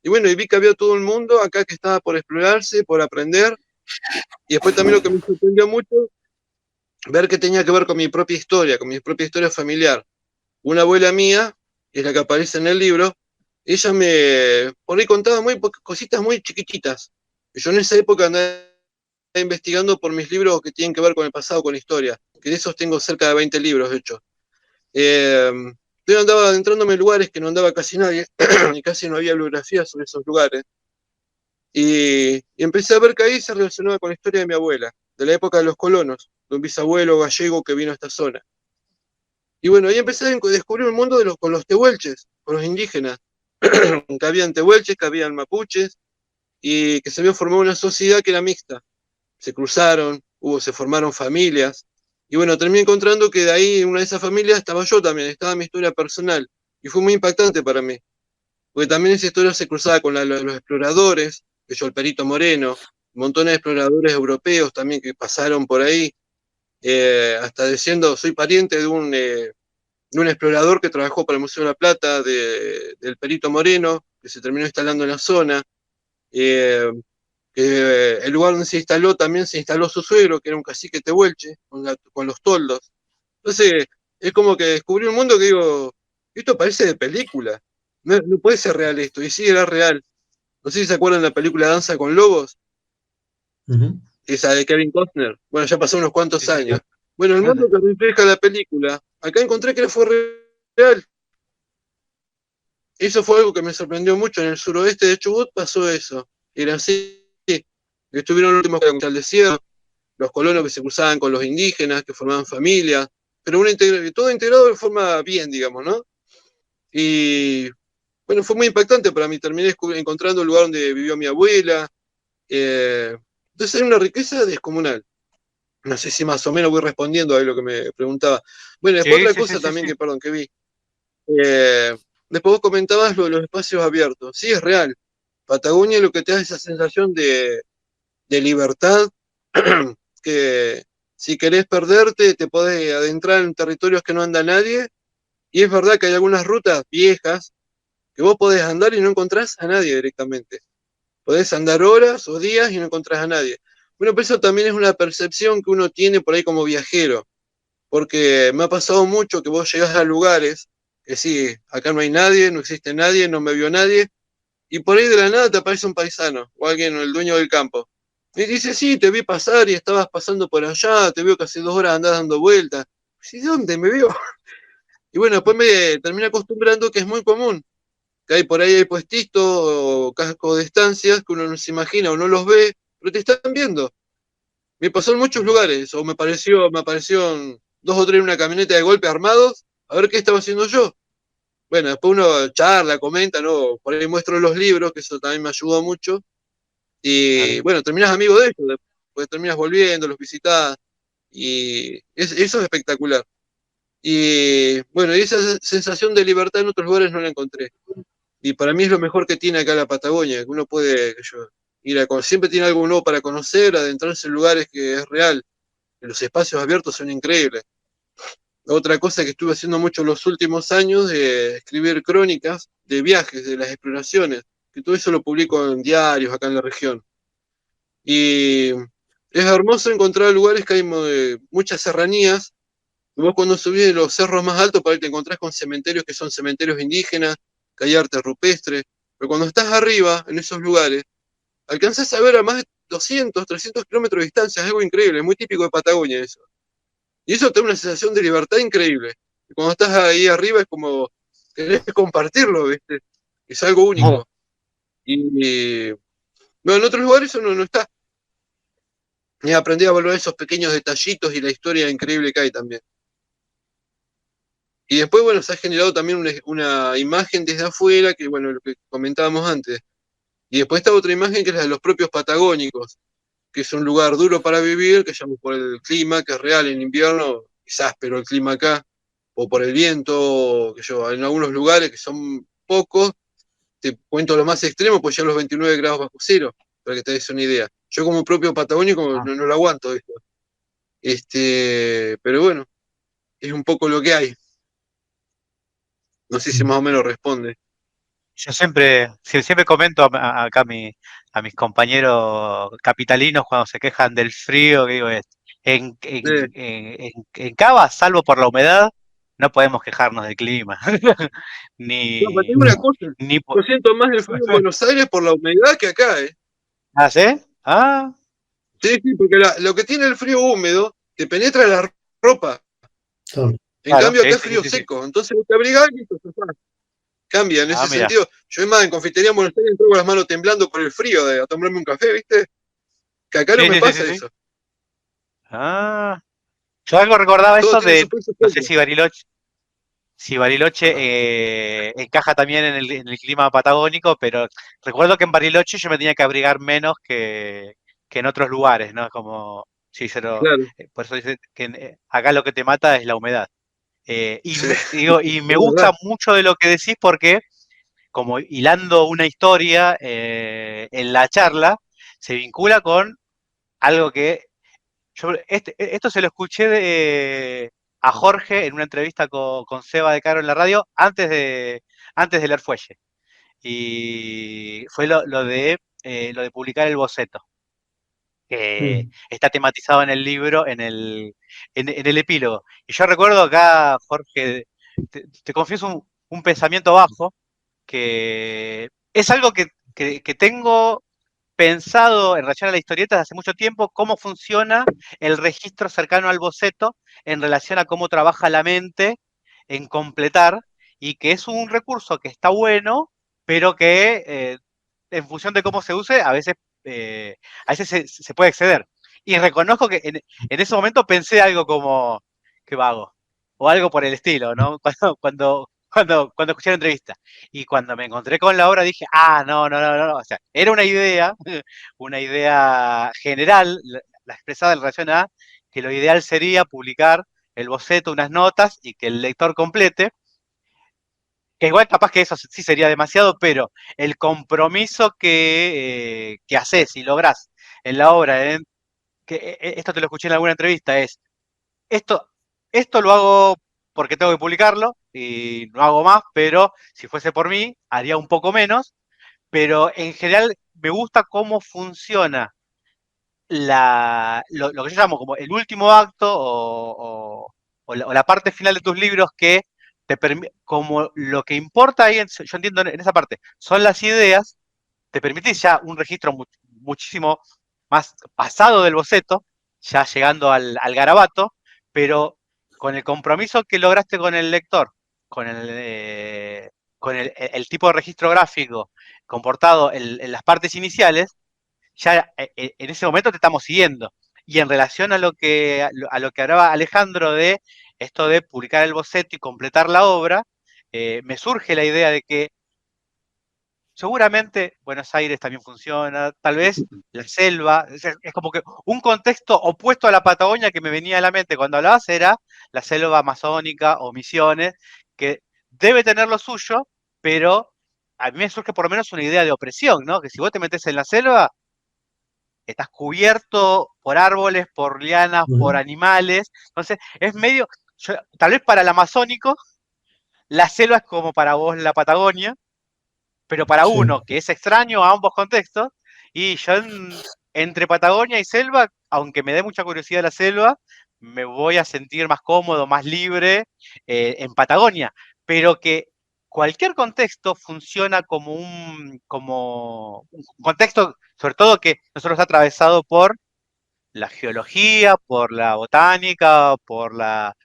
Y bueno, y vi que había todo el mundo acá que estaba por explorarse, por aprender. Y después también lo que me sorprendió mucho, ver que tenía que ver con mi propia historia familiar. Una abuela mía, que es la que aparece en el libro, ella me por ahí contaba cositas muy chiquititas. Yo en esa época andaba investigando por mis libros que tienen que ver con el pasado, con la historia, que de esos tengo cerca de 20 libros, de hecho. Eh, yo andaba adentrándome en lugares que no andaba casi nadie, y casi no había biografía sobre esos lugares. Y empecé a ver que ahí se relacionaba con la historia de mi abuela, de la época de los colonos, de un bisabuelo gallego que vino a esta zona. Y bueno, ahí empecé a descubrir un mundo con los tehuelches, con los indígenas, que habían tehuelches, que habían mapuches, y que se había formado una sociedad que era mixta. Se cruzaron, se formaron familias, y bueno, terminé encontrando que de ahí, en una de esas familias, estaba yo también, estaba mi historia personal, y fue muy impactante para mí, porque también esa historia se cruzaba con los exploradores, que yo, el Perito Moreno, montones de exploradores europeos también que pasaron por ahí, hasta diciendo, soy pariente de un explorador que trabajó para el Museo de la Plata, del Perito Moreno, que se terminó instalando en la zona. Eh, el lugar donde se instaló también se instaló su suegro, que era un cacique tehuelche, con los toldos. Entonces, es como que descubrí un mundo que digo, esto parece de película, no puede ser real esto, y sí, era real. No sé si se acuerdan de la película Danza con Lobos, Ujú. esa de Kevin Costner. Bueno, ya pasó unos Sí, cuantos sí, años. Bueno, el sí. mundo que refleja la película, acá encontré que fue real. Eso fue algo que me sorprendió mucho. En el suroeste de Chubut pasó eso. Era así. Estuvieron los últimos que al desierto, los colonos que se cruzaban con los indígenas, que formaban familias, pero todo integrado de forma bien, digamos, ¿no? Y bueno, fue muy impactante para mí. Terminé encontrando el lugar donde vivió mi abuela. Entonces hay una riqueza descomunal. No sé si más o menos voy respondiendo a lo que me preguntaba. Bueno, después Sí, otra sí, sí, cosa sí, también sí. que vi. Eh, Después vos comentabas lo de los espacios abiertos. Sí, es real. Patagonia lo que te da es esa sensación de libertad, que si querés perderte, te podés adentrar en territorios que no anda nadie. Y es verdad que hay algunas rutas viejas que vos podés andar y no encontrás a nadie directamente. Podés andar horas o días y no encontrás a nadie. Bueno, pero eso también es una percepción que uno tiene por ahí como viajero, porque me ha pasado mucho que vos llegás a lugares que sí, acá no hay nadie, no existe nadie, no me vio nadie, y por ahí de la nada te aparece un paisano o alguien, o el dueño del campo. Y dice, sí, te vi pasar y estabas pasando por allá, te veo que hace 2 horas andás dando vueltas. ¿Sí, dónde me vio? Y bueno, después me terminé acostumbrando que es muy común, que hay por ahí hay puestitos o cascos de estancias que uno no se imagina o no los ve, pero te están viendo. Me pasó en muchos lugares, o me aparecieron 2 o 3 en una camioneta de golpe armados, a ver qué estaba haciendo yo. Bueno, después uno charla, comenta, ¿no? Por ahí muestro los libros, que eso también me ayudó mucho. Y Claro. bueno, terminás amigo de ellos, después terminas volviendo, los visitás, y eso es espectacular. Y bueno, y esa sensación de libertad en otros lugares no la encontré. Y para mí es lo mejor que tiene acá la Patagonia, que uno puede, que yo, siempre tiene algo nuevo para conocer, adentrarse en lugares que es real. Los espacios abiertos son increíbles. Otra cosa que estuve haciendo mucho en los últimos años es escribir crónicas de viajes, de las exploraciones, que todo eso lo publico en diarios acá en la región. Y es hermoso encontrar lugares que hay muchas serranías. Vos cuando subís de los cerros más altos, por ahí te encontrás con cementerios que son cementerios indígenas, que hay arte rupestre. Pero cuando estás arriba, en esos lugares, alcanzás a ver a más de 200, 300 kilómetros de distancia. Es algo increíble, es muy típico de Patagonia eso. Y eso te da una sensación de libertad increíble. Y cuando estás ahí arriba es como querés compartirlo, ¿viste? Es algo Claro. único. Y bueno, en otros lugares eso no está. Y aprendí a valorar esos pequeños detallitos y la historia increíble que hay también. Y después, bueno, se ha generado también una imagen desde afuera, que bueno, lo que comentábamos antes. Y después está otra imagen que es la de los propios patagónicos, que es un lugar duro para vivir, que llamo por el clima, que es real en invierno, es áspero el clima acá, o por el viento, que yo, en algunos lugares que son pocos, te cuento lo más extremo, pues ya los 29 grados bajo cero, para que te des una idea. Yo como propio patagónico Ah. no lo aguanto esto. Pero bueno, es un poco lo que hay. No sé si más o menos responde. Yo siempre comento acá a mis compañeros capitalinos cuando se quejan del frío, que digo, Eh, en Cava, salvo por la humedad, no podemos quejarnos del clima. no, pero Ni, tengo una cosa, ni yo por... siento más el frío en Buenos Aires por la humedad que acá, ¿eh? ¿Ah, sí? Ah, Sí, sí, porque lo que tiene el frío húmedo te penetra la ropa. Claro. En claro, cambio, sí, acá es sí, frío sí, sí. seco. Entonces vos te abrigás y listo, zafás. Cambia en Ah, ese mira. sentido. Yo, es más, en confitería en Buenos Aires entro con las manos temblando por el frío de a tomarme un café, ¿viste? Que acá no Sí, me sí, sí, sí, pasa sí. eso. Ah, yo algo recordaba Todo eso tiene su de, peso no sé propio. si Bariloche encaja también en el clima patagónico, pero recuerdo que en Bariloche yo me tenía que abrigar menos que en otros lugares, ¿no? Como, sí, Claro, por eso dice que acá lo que te mata es la humedad. sí, Y me es verdad. gusta mucho de lo que decís porque, como hilando una historia en la charla, se vincula con algo que Esto se lo escuché a Jorge en una entrevista con Seba de Caro en la radio antes de leer Fuelle. Y fue lo de publicar el boceto, que Mm, está tematizado en el libro, en el epílogo. Y yo recuerdo acá, Jorge, te confieso un pensamiento bajo, que es algo que tengo pensado en relación a la historieta desde hace mucho tiempo, cómo funciona el registro cercano al boceto en relación a cómo trabaja la mente en completar, y que es un recurso que está bueno, pero que en función de cómo se use, a veces se puede exceder. Y reconozco que en ese momento pensé algo como, qué vago, o algo por el estilo, ¿no? Cuando escuché la entrevista. Y cuando me encontré con la obra dije, no, no, no, no, o sea, era una idea general, la expresada en relación a que lo ideal sería publicar el boceto, unas notas y que el lector complete, que igual capaz que eso sí sería demasiado, pero el compromiso que haces y lográs en la obra, esto te lo escuché en alguna entrevista, esto, esto lo hago porque tengo que publicarlo y no hago más, pero si fuese por mí, haría un poco menos, pero en general me gusta cómo funciona lo que yo llamo como el último acto o la parte final de tus libros que como lo que importa ahí, yo entiendo en esa parte, son las ideas, te permitís ya un registro muchísimo más pasado del boceto, ya llegando al garabato, pero con el compromiso que lograste con el lector, con el tipo de registro gráfico comportado en las partes iniciales, ya en ese momento te estamos siguiendo. Y en relación a lo que hablaba Alejandro de esto de publicar el boceto y completar la obra, me surge la idea de que seguramente Buenos Aires también funciona, tal vez la selva, es como que un contexto opuesto a la Patagonia que me venía a la mente cuando hablabas era la selva amazónica o Misiones, que debe tener lo suyo, pero a mí me surge por lo menos una idea de opresión, ¿no? Que si vos te metes en la selva, estás cubierto por árboles, por lianas, por ujú, animales. Entonces, es medio, tal vez para el amazónico, la selva es como para vos la Patagonia, pero para sí. uno que es extraño a ambos contextos, y yo entre Patagonia y selva, aunque me dé mucha curiosidad la selva, me voy a sentir más cómodo, más libre en Patagonia, pero que cualquier contexto funciona como un contexto, sobre todo que nosotros está atravesado por la geología, por la botánica, por la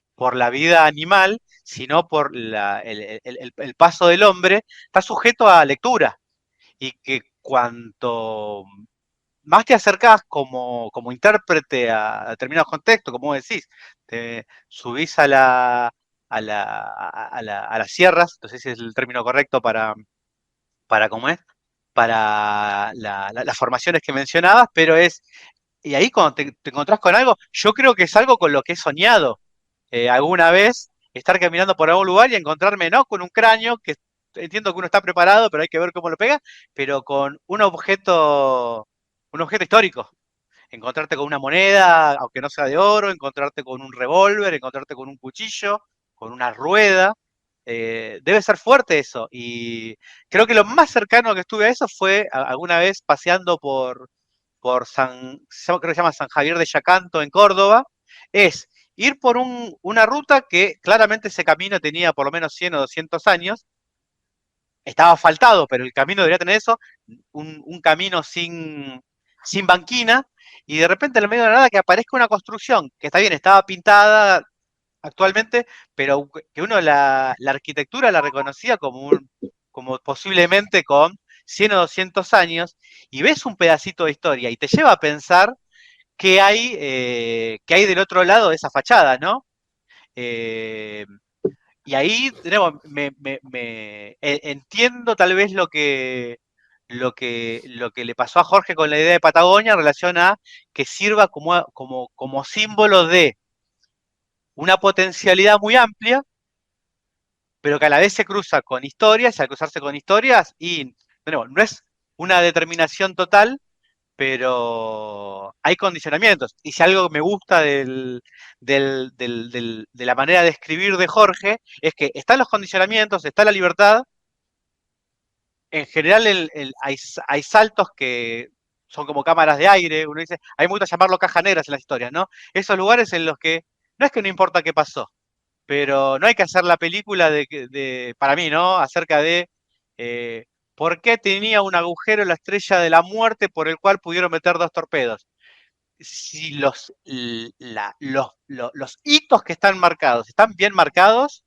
vida animal, sino por el paso del hombre, está sujeto a lectura. Y que cuanto más te acercás como intérprete a determinados contextos, como vos decís, te subís a las sierras, no sé si es el término correcto para ¿cómo es? Para las formaciones que mencionabas, pero y ahí cuando te encontrás con algo, yo creo que es algo con lo que he soñado alguna vez, estar caminando por algún lugar y encontrarme, ¿no? Con un cráneo, que entiendo que uno está preparado, pero hay que ver cómo lo pega, pero con un objeto histórico. Encontrarte con una moneda, aunque no sea de oro, encontrarte con un revólver, encontrarte con un cuchillo, con una rueda. Debe ser fuerte eso. Y creo que lo más cercano que estuve a eso fue alguna vez paseando por creo que se llama San Javier de Yacanto en Córdoba, es ir por una ruta que claramente ese camino tenía por lo menos 100 o 200 años, estaba asfaltado, pero el camino debería tener eso, un camino sin banquina, y de repente en el medio de la nada que aparezca una construcción, que está bien, estaba pintada actualmente, pero que uno la arquitectura la reconocía como posiblemente con 100 o 200 años, y ves un pedacito de historia y te lleva a pensar qué hay del otro lado de esa fachada, ¿no? Eh, y ahí, de nuevo, entiendo tal vez lo que le pasó a Jorge con la idea de Patagonia en relación a que sirva como símbolo de una potencialidad muy amplia, pero que a la vez se cruza con historias, y al cruzarse con historias, y de nuevo, no es una determinación total, pero hay condicionamientos. Y si algo me gusta de la manera de escribir de Jorge, es que están los condicionamientos, está la libertad. En general hay saltos que son como cámaras de aire, uno dice, a mí me gusta llamarlo cajas negras en las historias, ¿no? Esos lugares en los que no es que no importa qué pasó, pero no hay que hacer la película para mí, ¿no? Acerca de eh, por qué tenía un agujero en la estrella de la muerte por el cual pudieron meter 2 torpedos. Si los hitos que están marcados están bien marcados,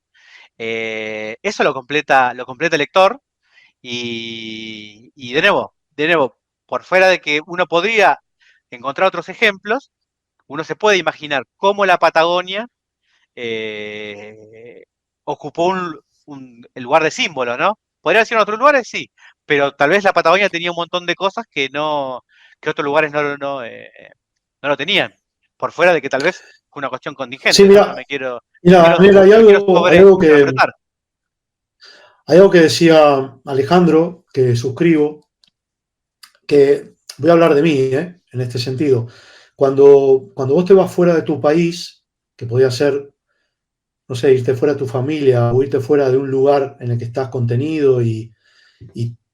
eso lo completa el lector. Y de nuevo, por fuera de que uno podría encontrar otros ejemplos, uno se puede imaginar cómo la Patagonia ocupó el lugar de símbolo, ¿no? ¿Podría ser en otros lugares? Sí, pero tal vez la Patagonia tenía un montón de cosas que otros lugares no lo tenían. Por fuera de que tal vez fue una cuestión contingente, Sí, ¿no? mira, No me quiero, mira, mira, no quiero sobreinterpretar. hay algo que decía Alejandro, que suscribo, que voy a hablar de mí, en este sentido. Cuando vos te vas fuera de tu país, que podía ser, no sé, irte fuera de tu familia o irte fuera de un lugar en el que estás contenido y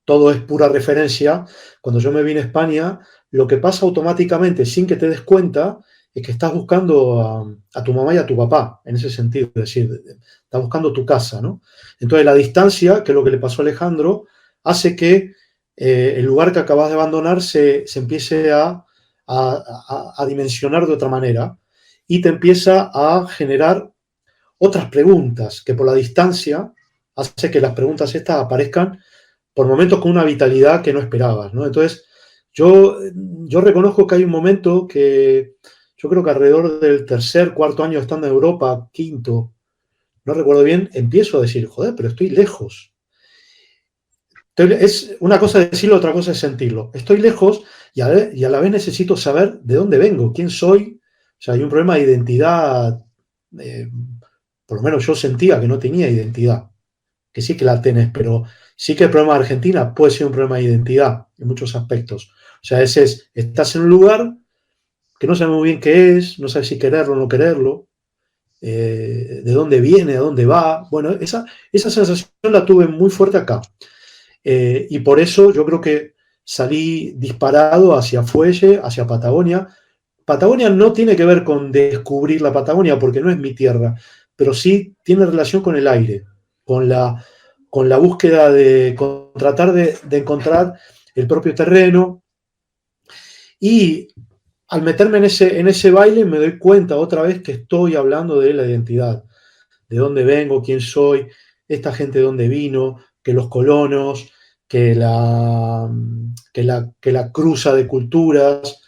todo es pura referencia, cuando yo me vine a España, lo que pasa automáticamente, sin que te des cuenta, es que estás buscando a tu mamá y a tu papá, en ese sentido, es decir, estás buscando tu casa, ¿no? Entonces la distancia, que es lo que le pasó a Alejandro, hace que el lugar que acabas de abandonar se empiece a dimensionar de otra manera y te empieza a generar otras preguntas, que por la distancia hace que las preguntas estas aparezcan por momentos con una vitalidad que no esperabas, ¿no? Entonces, yo reconozco que hay un momento que yo creo que alrededor del tercer, cuarto año estando en Europa, quinto, no recuerdo bien, empiezo a decir, joder, pero estoy lejos. Es una cosa decirlo, otra cosa es sentirlo. Estoy lejos y a la vez necesito saber de dónde vengo, quién soy. O sea, hay un problema de identidad. Por lo menos yo sentía que no tenía identidad. Que sí que la tenés, pero sí que el problema de Argentina puede ser un problema de identidad en muchos aspectos. O sea, estás en un lugar que no sabes muy bien qué es, no sabes si quererlo o no quererlo, de dónde viene, a dónde va. Bueno, esa sensación la tuve muy fuerte acá. Y por eso yo creo que salí disparado hacia Fuelle, hacia Patagonia. Patagonia no tiene que ver con descubrir la Patagonia, porque no es mi tierra, pero sí tiene relación con el aire, con la búsqueda con tratar de encontrar el propio terreno. Y al meterme en ese baile me doy cuenta otra vez que estoy hablando de la identidad, de dónde vengo, quién soy, esta gente de dónde vino, que los colonos, que la cruza de culturas.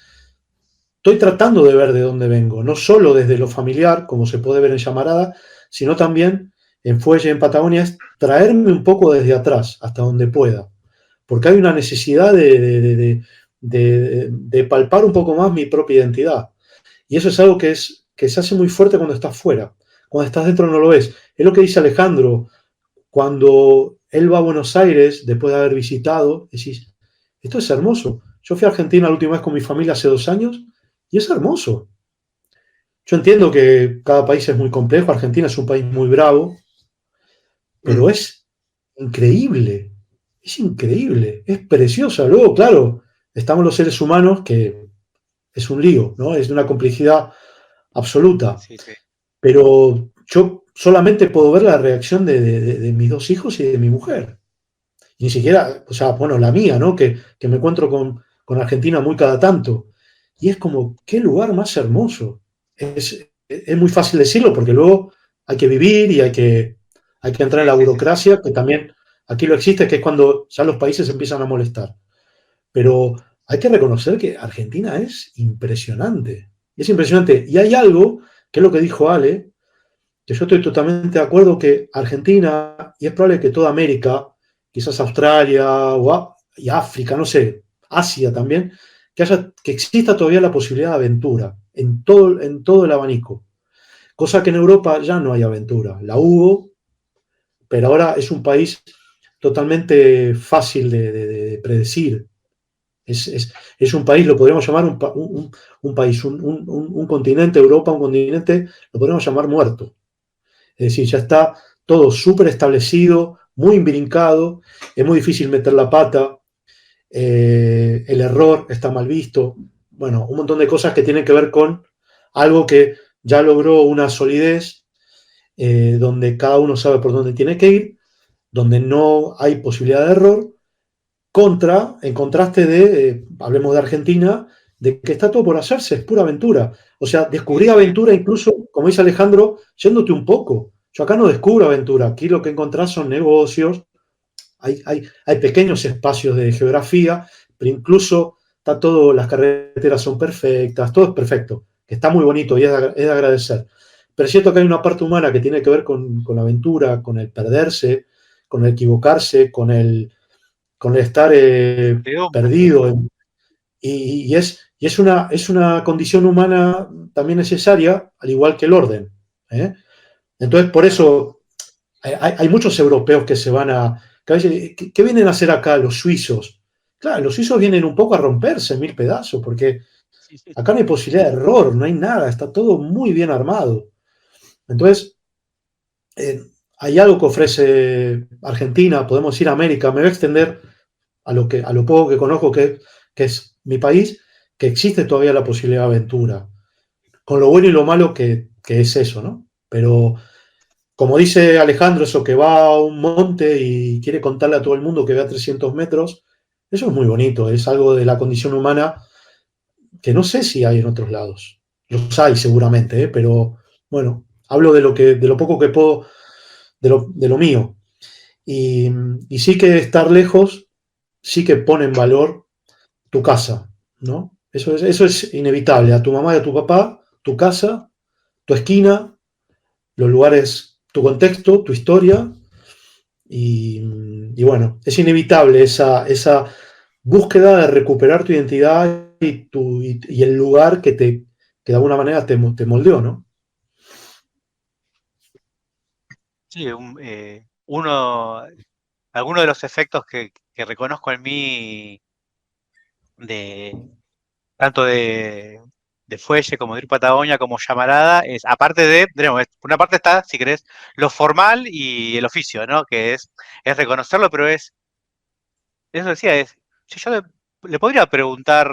Estoy tratando de ver de dónde vengo, no solo desde lo familiar, como se puede ver en Llamarada, sino también en Fuelle, en Patagonia, es traerme un poco desde atrás, hasta donde pueda. Porque hay una necesidad de palpar un poco más mi propia identidad. Y eso es algo que se hace muy fuerte cuando estás fuera. Cuando estás dentro no lo ves. Es lo que dice Alejandro. Cuando él va a Buenos Aires, después de haber visitado, decís, esto es hermoso. Yo fui a Argentina la última vez con mi familia hace 2 años y es hermoso. Yo entiendo que cada país es muy complejo, Argentina es un país muy bravo, pero es increíble, es preciosa. Luego, claro, estamos los seres humanos que es un lío, ¿no? Es de una complejidad absoluta. Sí, sí. Pero yo solamente puedo ver la reacción de mis 2 hijos y de mi mujer. Y ni siquiera, o sea, bueno, la mía, ¿no? Que me encuentro con Argentina muy cada tanto. Y es como, qué lugar más hermoso. Es muy fácil decirlo porque luego hay que vivir y hay que entrar en la burocracia, que también aquí lo existe, que es cuando ya los países empiezan a molestar. Pero hay que reconocer que Argentina es impresionante. Es impresionante. Y hay algo, que es lo que dijo Ale, que yo estoy totalmente de acuerdo que Argentina, y es probable que toda América, quizás Australia y África, no sé, Asia también, que exista todavía la posibilidad de aventura en todo el abanico. Cosa que en Europa ya no hay aventura. La hubo, pero ahora es un país totalmente fácil de predecir. Es un país, lo podríamos llamar un país, un continente, Europa, un continente, lo podríamos llamar muerto. Es decir, ya está todo súper establecido, muy imbrincado, es muy difícil meter la pata, el error está mal visto, bueno, un montón de cosas que tienen que ver con algo que ya logró una solidez, donde cada uno sabe por dónde tiene que ir, donde no hay posibilidad de error, en contraste de, hablemos de Argentina, de que está todo por hacerse, es pura aventura. O sea, descubrí aventura incluso, como dice Alejandro, yéndote un poco. Yo acá no descubro aventura, aquí lo que encontrás son negocios, hay pequeños espacios de geografía, pero incluso está todo, las carreteras son perfectas, todo es perfecto, que está muy bonito y es de agradecer. Pero es cierto que hay una parte humana que tiene que ver con la aventura, con el perderse, con el equivocarse, con el estar perdido. Y es una condición humana también necesaria, al igual que el orden. ¿eh? Entonces, por eso hay muchos europeos que se van a... ¿Qué vienen a hacer acá los suizos? Claro, los suizos vienen un poco a romperse en mil pedazos, porque Sí, sí. acá no hay posibilidad de error, no hay nada, está todo muy bien armado. Entonces, hay algo que ofrece Argentina, podemos decir América, me voy a extender a lo poco que conozco, que es mi país, que existe todavía la posibilidad de aventura, con lo bueno y lo malo que es eso, ¿no? Pero como dice Alejandro, eso que va a un monte y quiere contarle a todo el mundo que ve a 300 metros, eso es muy bonito, es algo de la condición humana que no sé si hay en otros lados. Los hay seguramente, pero bueno, hablo de lo poco que puedo, de lo mío. Y, y sí que estar lejos, sí que pone en valor tu casa, ¿no? Eso es inevitable. A tu mamá y a tu papá, tu casa, tu esquina, los lugares, tu contexto, tu historia. Y bueno, es inevitable esa búsqueda de recuperar tu identidad y el lugar que de alguna manera te moldeó, ¿no? Sí, algunos de los efectos que reconozco en mí de tanto de Fuelle como de Ir Patagonia como Llamarada es, aparte por una parte está, si querés, lo formal y el oficio, ¿no? Que es reconocerlo, pero eso decía, si yo le podría preguntar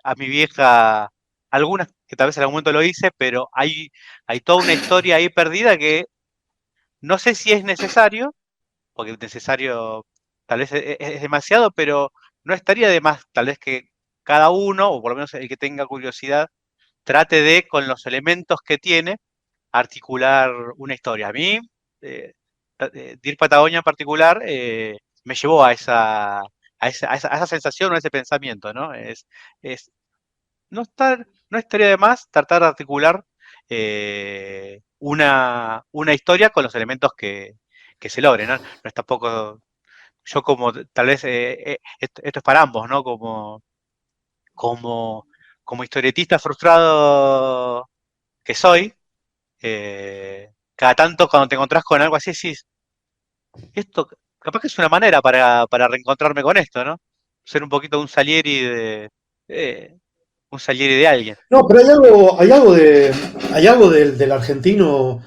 a mi vieja algunas que tal vez en algún momento lo hice, pero hay toda una historia ahí perdida que no sé si es necesario, porque necesario tal vez es demasiado, pero no estaría de más, tal vez que cada uno, o por lo menos el que tenga curiosidad, trate de, con los elementos que tiene, articular una historia. A mí, eh, Dir Patagonia en particular, me llevó a esa sensación o a ese pensamiento, ¿no? Es no estaría de más tratar de articular una historia con los elementos que se logren, ¿no? No es tampoco, yo como tal vez, esto es para ambos, ¿no? Como, como historietista frustrado que soy, cada tanto cuando te encontrás con algo así, decís, esto capaz que es una manera para reencontrarme con esto, ¿no? Ser un poquito eh, un Salieri de alguien. No, pero hay algo del argentino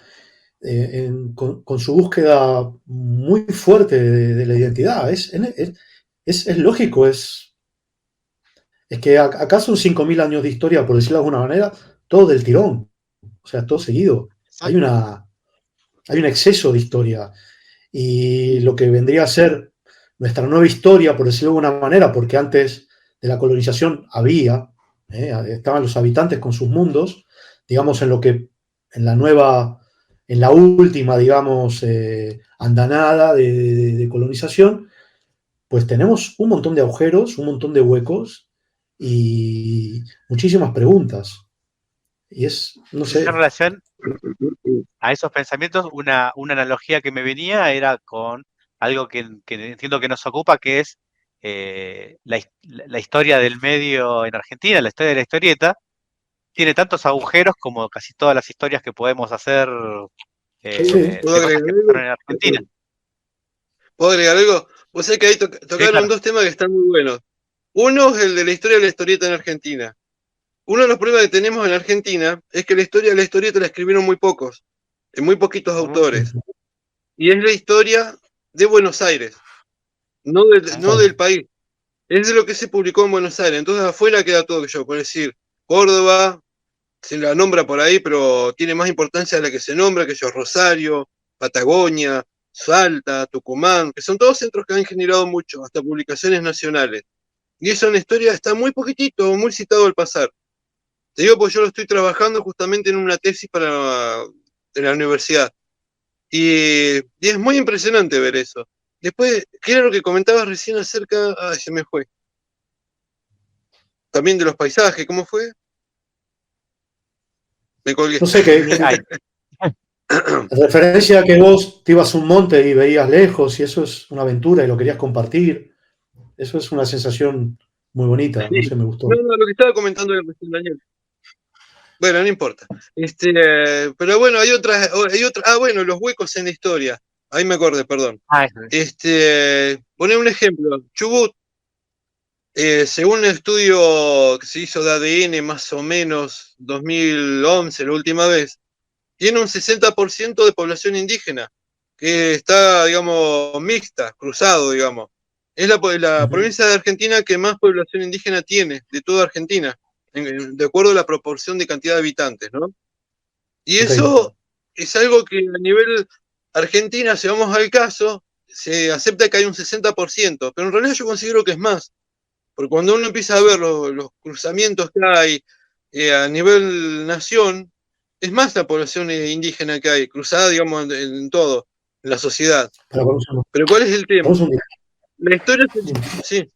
con su búsqueda muy fuerte de la identidad. Es lógico, es que acá son 5.000 años de historia, por decirlo de alguna manera, todo del tirón, o sea, todo seguido. Hay, Exacto. una, hay un exceso de historia. Y lo que vendría a ser nuestra nueva historia, por decirlo de alguna manera, porque antes de la colonización estaban los habitantes con sus mundos, digamos, en la nueva, en la última, digamos, andanada de colonización, pues tenemos un montón de agujeros, un montón de huecos y muchísimas preguntas. Y no En sé, relación a esos pensamientos, una analogía que me venía era con algo que entiendo que nos ocupa, que es la historia del medio en Argentina, la historia de la historieta, tiene tantos agujeros como casi todas las historias que podemos hacer sí, ¿Puedo de cosas agregar que algo? pasaron en Argentina. ¿Puedo agregar algo? Vos sabés que ahí Sí, tocaron claro. dos temas que están muy buenos. Uno es el de la historia de la historieta en Argentina. Uno de los problemas que tenemos en Argentina es que la historia de la historieta la escribieron muy pocos, en muy poquitos autores. Y es la historia de Buenos Aires, no del país. Es de lo que se publicó en Buenos Aires. Entonces afuera queda todo yo, por decir, Córdoba, se la nombra por ahí, pero tiene más importancia la que se nombra, que yo, Rosario, Patagonia, Salta, Tucumán, que son todos centros que han generado mucho, hasta publicaciones nacionales. Y eso en la historia está muy poquitito, muy citado al pasar. Te digo porque yo lo estoy trabajando justamente en una tesis de la universidad. Y es muy impresionante ver eso. Después, ¿qué era lo que comentabas recién acerca? Ay, se me fue. También de los paisajes, ¿cómo fue? Me colgué. No sé, que referencia a que vos te ibas a un monte y veías lejos y eso es una aventura y lo querías compartir. Eso es una sensación muy bonita, no Sí. sé, me gustó. No, lo que estaba comentando recién Daniel. Bueno, no importa. Pero bueno, hay otras, bueno, los huecos en la historia. Ahí me acordé, perdón. Poner un ejemplo. Chubut, según un estudio que se hizo de ADN más o menos 2011, la última vez, tiene un 60% de población indígena, que está, digamos, mixta, cruzado, digamos. Es la provincia de Argentina que más población indígena tiene, de toda Argentina, de acuerdo a la proporción de cantidad de habitantes, ¿no? Y eso es algo que a nivel Argentina, si vamos al caso, se acepta que hay un 60%, pero en realidad yo considero que es más, porque cuando uno empieza a ver los cruzamientos que hay a nivel nación, es más la población indígena que hay, cruzada, digamos, en todo, en la sociedad. Pero ¿cuál es el tema? La historia, sí,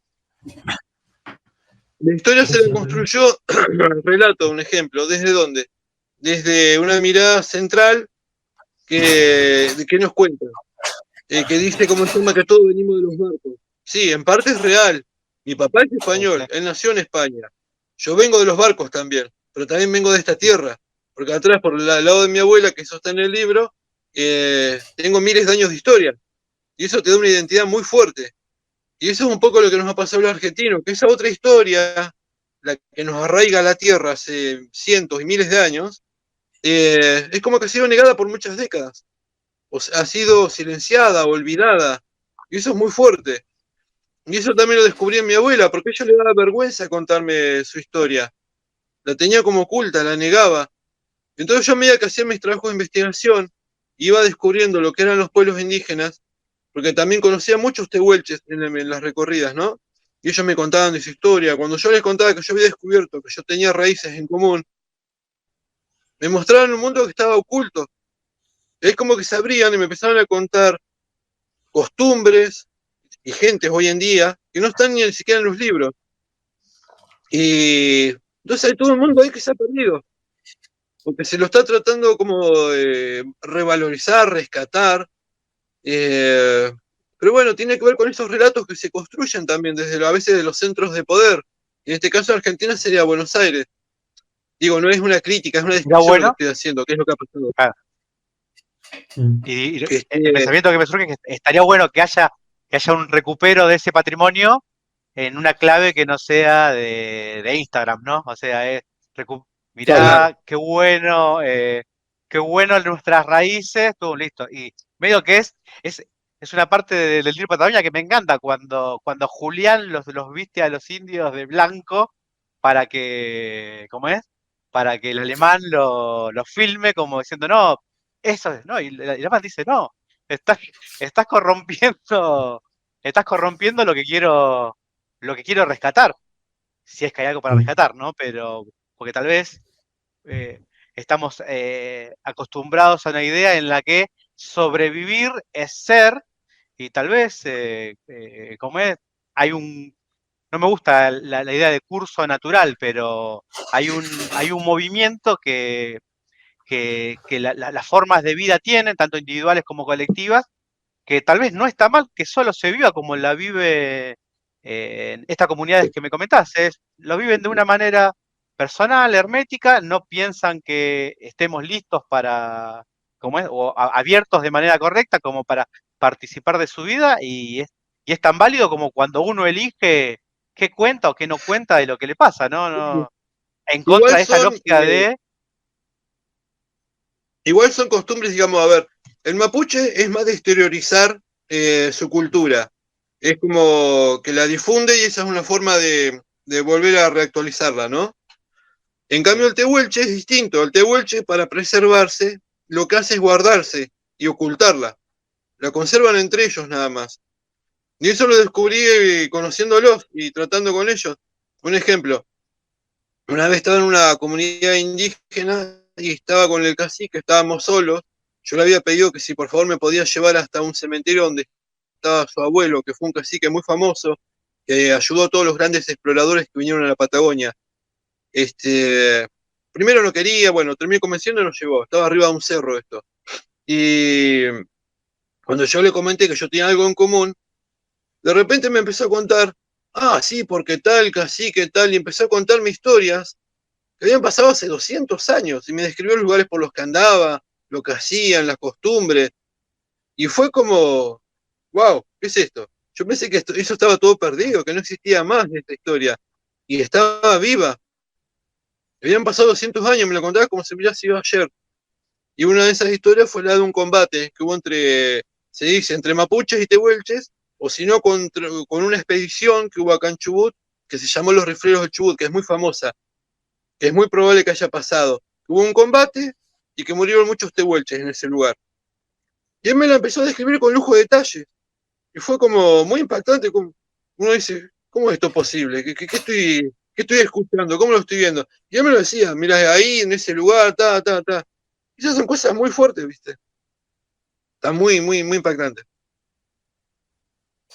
la historia se la construyó, el relato, un ejemplo, ¿desde dónde? Desde una mirada central que nos cuenta, que dice como se llama que todos venimos de los barcos. Sí, en parte es real. Mi papá es español, él nació en España. Yo vengo de los barcos también, pero también vengo de esta tierra, porque atrás, por el lado de mi abuela, que eso está en el libro, tengo miles de años de historia. Y eso te da una identidad muy fuerte. Y eso es un poco lo que nos ha pasado a los argentinos, que esa otra historia, la que nos arraiga a la tierra hace cientos y miles de años, es como que ha sido negada por muchas décadas. O sea, ha sido silenciada, olvidada. Y eso es muy fuerte. Y eso también lo descubrí en mi abuela, porque a ella le daba vergüenza contarme su historia. La tenía como oculta, la negaba. Entonces yo a medida que hacía mis trabajos de investigación, iba descubriendo lo que eran los pueblos indígenas, porque también conocía muchos tehuelches en las recorridas, ¿no? Y ellos me contaban de su historia. Cuando yo les contaba que yo había descubierto que yo tenía raíces en común, me mostraban un mundo que estaba oculto. Es como que se abrían y me empezaron a contar costumbres y gentes hoy en día que no están ni siquiera en los libros. Y entonces hay todo el mundo ahí que se ha perdido, porque se lo está tratando como de revalorizar, rescatar. Pero bueno, tiene que ver con esos relatos que se construyen también desde a veces de los centros de poder. En este caso Argentina sería Buenos Aires. Digo, no es una crítica, es una descripción lo que estoy haciendo, que es lo que ha pasado. Claro. Y el pensamiento que me surge es que estaría bueno que haya un recupero de ese patrimonio en una clave que no sea de Instagram, ¿no? O sea, mirá, qué bueno nuestras raíces, todo listo. Y medio que es una parte del libro Patagonia que me encanta cuando Julián los viste a los indios de blanco para que, ¿cómo es? Para que el alemán lo filme como diciendo, no, eso es, no, y el alemán dice, no, estás, estás corrompiendo, estás corrompiendo lo que quiero rescatar, si es que hay algo para rescatar, ¿no? Pero, porque tal vez estamos acostumbrados a una idea en la que sobrevivir es ser, y tal vez, como es, no me gusta la idea de curso natural, pero hay un movimiento que las formas de vida tienen, tanto individuales como colectivas, que tal vez no está mal que solo se viva como la vive en estas comunidades que me comentás, lo viven de una manera personal, hermética, no piensan que estemos listos para, o abiertos de manera correcta como para participar de su vida, y es tan válido como cuando uno elige qué cuenta o qué no cuenta de lo que le pasa, ¿no? No, en contra Igual de esa son, lógica de... igual son costumbres, digamos, a ver, el mapuche es más de exteriorizar su cultura. Es como que la difunde y esa es una forma de volver a reactualizarla, ¿no? En cambio, Sí, el tehuelche es distinto. El tehuelche, para preservarse, lo que hace es guardarse y ocultarla. La conservan entre ellos nada más. Y eso lo descubrí conociéndolos y tratando con ellos. Un ejemplo, una vez estaba en una comunidad indígena y estaba con el cacique, estábamos solos. Yo le había pedido que si por favor me podía llevar hasta un cementerio donde estaba su abuelo, que fue un cacique muy famoso, que ayudó a todos los grandes exploradores que vinieron a la Patagonia. Este, primero no quería, bueno, terminé convenciendo y nos llevó. Estaba arriba de un cerro esto. Y cuando yo le comenté que yo tenía algo en común, de repente me empezó a contar, ah, sí, porque tal, cacique, tal, y empezó a contarme historias que habían pasado hace 200 años, y me describió los lugares por los que andaba, lo que hacían, las costumbres, y fue como, wow, ¿qué es esto? Yo pensé que eso estaba todo perdido, que no existía más de esta historia, y estaba viva. Habían pasado 200 años, me lo contaba como si hubiera sido ayer. Y una de esas historias fue la de un combate que hubo entre, se dice, entre mapuches y tehuelches, o si no, con una expedición que hubo acá en Chubut, que se llamó Los Rifleros del Chubut, que es muy famosa, que es muy probable que haya pasado. Hubo un combate y que murieron muchos tehuelches en ese lugar. Y él me la empezó a describir con lujo de detalle. Y fue como muy impactante. Uno dice, ¿cómo es esto posible? ¿Qué estoy escuchando? ¿Cómo lo estoy viendo? Y él me lo decía, mira, ahí, en ese lugar, ta, ta, ta. Y esas son cosas muy fuertes, ¿viste? Está muy, muy, muy impactante.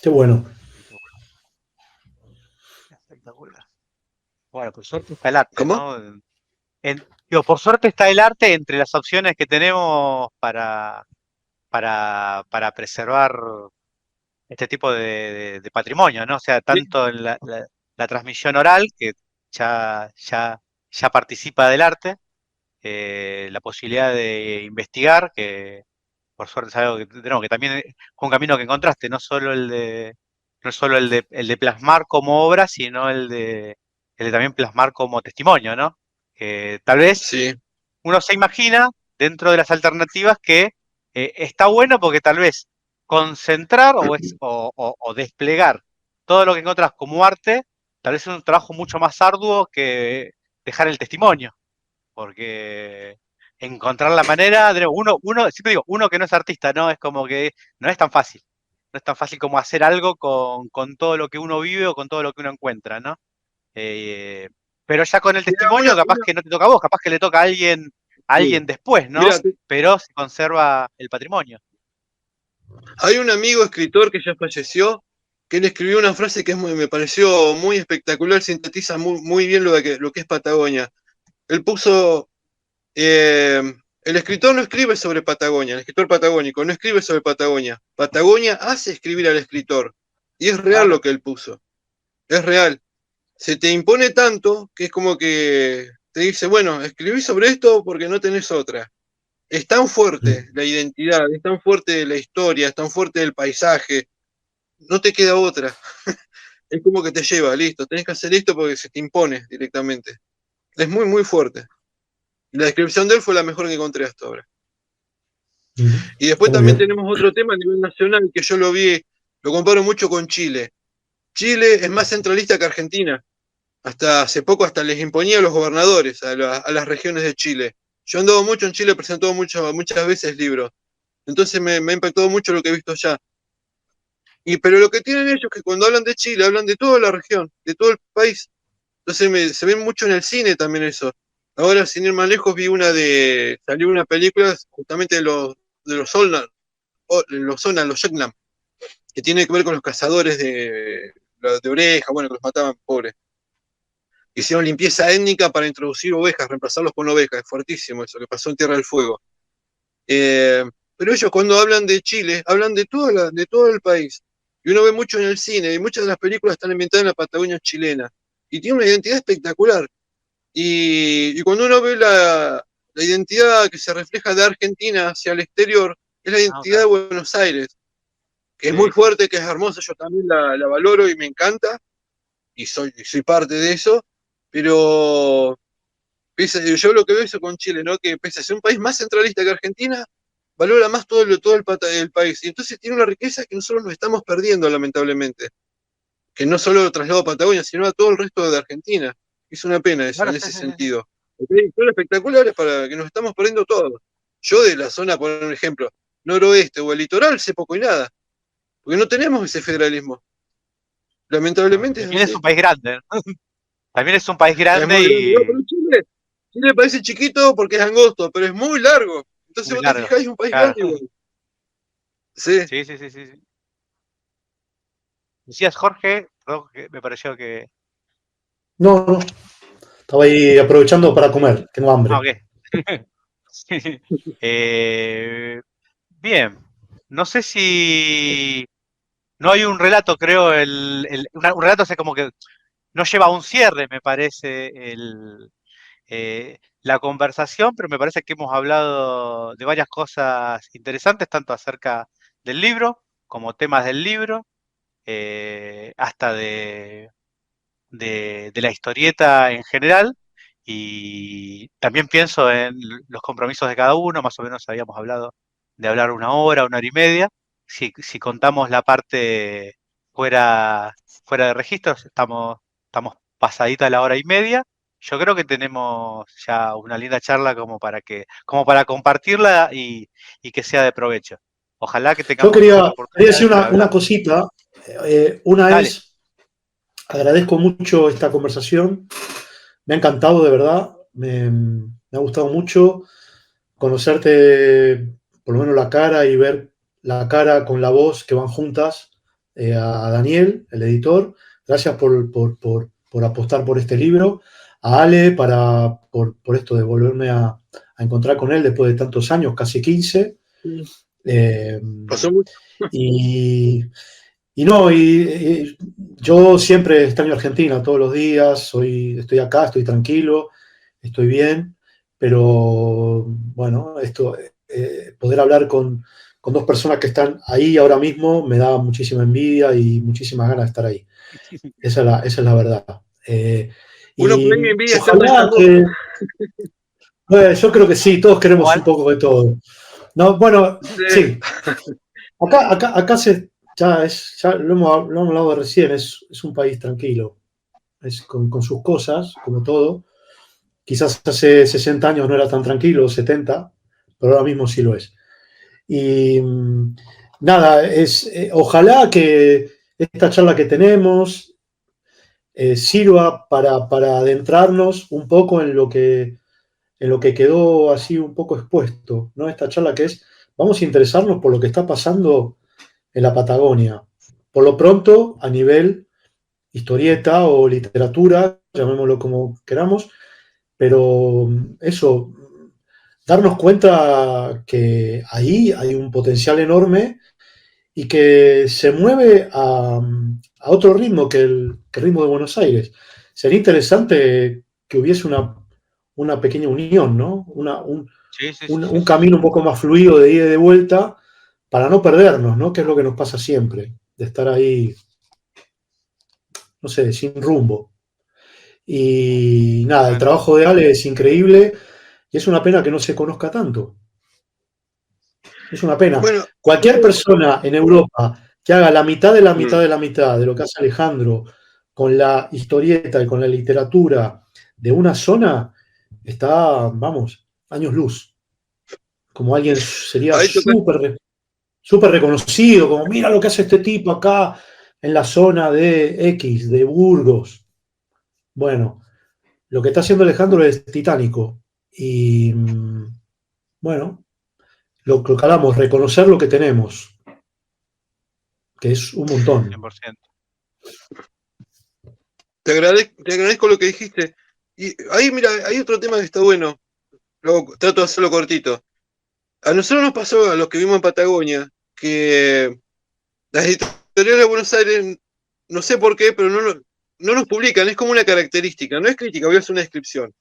Qué bueno. espectacular. Bueno, por suerte está el arte, ¿Cómo? ¿no? Digo, por suerte está el arte entre las opciones que tenemos para preservar este tipo de patrimonio, ¿no? O sea, Sí, tanto en la transmisión oral, que ya participa del arte, la posibilidad de investigar, que por suerte es algo que tenemos, que también es un camino que encontraste, no solo el de plasmar como obra, sino el de también plasmar como testimonio, ¿no? Que tal vez sí. uno se imagina dentro de las alternativas que está bueno porque tal vez concentrar o desplegar todo lo que encontrás como arte, tal vez es un trabajo mucho más arduo que dejar el testimonio, porque encontrar la manera, siempre digo, uno que no es artista, ¿no? Es como que no es tan fácil. No es tan fácil como hacer algo con todo lo que uno vive o con todo lo que uno encuentra, ¿no? Eh, pero ya con el Mira, testimonio, capaz que no te toca a vos, capaz que le toca a sí. alguien después, ¿no? Mira, Pero se conserva el patrimonio. hay un amigo escritor que ya falleció, que él escribió una frase que me pareció muy espectacular, sintetiza muy, muy bien lo que es Patagonia. Él puso, el escritor no escribe sobre Patagonia, el escritor patagónico no escribe sobre Patagonia. Patagonia hace escribir al escritor. Y es real lo Claro. que él puso, es real. Se te impone tanto que es como que te dice, bueno, escribí sobre esto porque no tenés otra. Es tan fuerte Mm. la identidad, es tan fuerte la historia, es tan fuerte el paisaje, no te queda otra. Es como que te lleva, listo, tenés que hacer esto porque se te impone directamente. Es muy, muy fuerte. La descripción de él fue la mejor que encontré hasta ahora. Mm. Y Está después muy también bien. tenemos otro tema a nivel nacional que yo lo vi, lo comparo mucho con Chile. Chile es más centralista que Argentina. Hasta hace poco hasta les imponía a los gobernadores, a las regiones de Chile. Yo he andado mucho en Chile, presentado muchas veces libros. Entonces me ha impactado mucho lo que he visto allá. Pero lo que tienen ellos es que cuando hablan de Chile, hablan de toda la región, de todo el país. Entonces se ve mucho en el cine también eso. Ahora, sin ir más lejos, salió una película justamente de los Solna, los Jegnam, que tiene que ver con los cazadores de oreja, bueno, que los mataban pobres. Hicieron limpieza étnica para introducir ovejas, reemplazarlos con ovejas. Es fuertísimo eso que pasó en Tierra del Fuego. Eh, pero ellos cuando hablan de Chile, hablan de todo el país. Y uno ve mucho en el cine, y muchas de las películas están ambientadas en la Patagonia chilena. Y tiene una identidad espectacular. Y cuando uno ve la identidad que se refleja de Argentina hacia el exterior, es la Ah, identidad de claro. Buenos Aires, que es muy Sí, sí. fuerte, que es hermosa, yo también la valoro y me encanta. y soy parte de eso, pero yo lo que veo eso con Chile, ¿no? Que pese a ser un país más centralista que Argentina, valora más todo el país. Y entonces tiene una riqueza que nosotros nos estamos perdiendo, lamentablemente. Que no solo lo traslado a Patagonia, sino a todo el resto de Argentina. Es una pena eso, Claro, en sí, ese sí, sí. sentido. Porque hay cosas espectaculares para que nos estamos perdiendo todos. Yo de la zona, por ejemplo, noroeste o el litoral, sé poco y nada. Porque no tenemos ese federalismo. No. Lamentablemente Y es también es así. un país grande, ¿no? También es un país Es grande muy grande. No, pero y Chile parece chiquito porque es angosto, pero es muy largo. Entonces muy vos te largo. fijás, es un país Claro. grande igual. Sí. Sí, sí, sí, sí, sí. Decías Jorge, perdón, que me pareció que. No, no, estaba ahí aprovechando para comer, tengo Ah, hambre. ok. Sí. Eh, bien. No sé si. No hay un relato, creo, un relato es como que no lleva a un cierre, me parece, la conversación, pero me parece que hemos hablado de varias cosas interesantes, tanto acerca del libro, como temas del libro, hasta de la historieta en general. Y también pienso en los compromisos de cada uno, más o menos habíamos hablado de hablar una hora y media. Si contamos la parte fuera de registros, estamos pasadita la hora y media. Yo creo que tenemos ya una linda charla como para compartirla y que sea de provecho. Ojalá que Yo tengamos otra quería oportunidad de decir volver a una hablar. cosita. Una Dale. es, agradezco mucho esta conversación. Me ha encantado, de verdad. Me ha gustado mucho conocerte, por lo menos la cara y ver la cara con la voz que van juntas, a Daniel, el editor. Gracias por apostar por este libro. A Ale por esto de volverme a encontrar con él después de tantos años, casi 15. Eh, Pasó mucho. y, y no, yo siempre extraño Argentina todos los días, estoy acá, estoy tranquilo, estoy bien, pero bueno, poder hablar con dos personas que están ahí ahora mismo me da muchísima envidia y muchísimas ganas de estar ahí. Esa es la verdad. Uno por Y ahí envidia estar de ojalá famoso. que, bueno, yo creo que sí, todos queremos un Igual, poco de todo. No, bueno, Sí. sí, acá ya lo hemos hablado de recién, es un país tranquilo, con sus cosas, como todo. Quizás hace 60 años no era tan tranquilo, 70, pero ahora mismo sí lo es. Y nada, ojalá que esta charla que tenemos sirva para adentrarnos un poco en lo que quedó así un poco expuesto, ¿no? Esta charla que vamos a interesarnos por lo que está pasando en la Patagonia. Por lo pronto, a nivel historieta o literatura, llamémoslo como queramos, pero eso, darnos cuenta que ahí hay un potencial enorme y que se mueve a otro ritmo que el ritmo de Buenos Aires. Sería interesante que hubiese una pequeña unión, ¿no? sí, sí, sí, sí, Un sí, camino un sí. poco más fluido de ida y de vuelta para no perdernos, ¿no? Que es lo que nos pasa siempre, de estar ahí, no sé, sin rumbo. Y nada, el Bueno, trabajo de Ale es increíble y es una pena que no se conozca tanto. Es una pena. Bueno, Cualquier persona en Europa que haga la mitad de la mitad mm, de la mitad de lo que hace Alejandro con la historieta y con la literatura de una zona, está, vamos, años luz. Como alguien sería ahí toca. súper reconocido, como mira lo que hace este tipo acá en la zona de X, de Burgos. Bueno, lo que está haciendo Alejandro es titánico. Y bueno, lo que hablamos, reconocer lo que tenemos, que es un montón. 100%. Te agradezco lo que dijiste. Y ahí, mira, hay otro tema que está bueno. Luego trato de hacerlo cortito. A nosotros nos pasó, a los que vimos en Patagonia, que las editoriales de Buenos Aires, no sé por qué, pero no nos publican. Es como una característica. No es crítica, voy a hacer una descripción.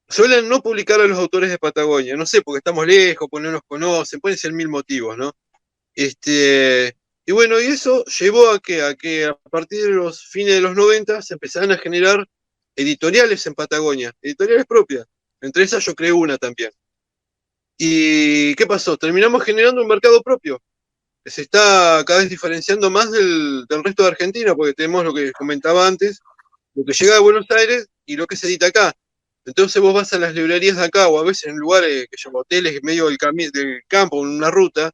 Suelen no publicar a los autores de Patagonia. No sé, porque estamos lejos, porque no nos conocen, pueden ser mil motivos, ¿no? Este, Y bueno, y eso llevó a que a partir de los fines de los 90 se empezaran a generar editoriales en Patagonia, editoriales propias. Entre esas yo creé una también. ¿Y qué pasó? Terminamos generando un mercado propio, que se está cada vez diferenciando más del resto de Argentina, porque tenemos lo que comentaba antes, lo que llega de Buenos Aires y lo que se edita acá. Entonces vos vas a las librerías de acá o a veces en lugares que llaman hoteles en medio del campo, en una ruta,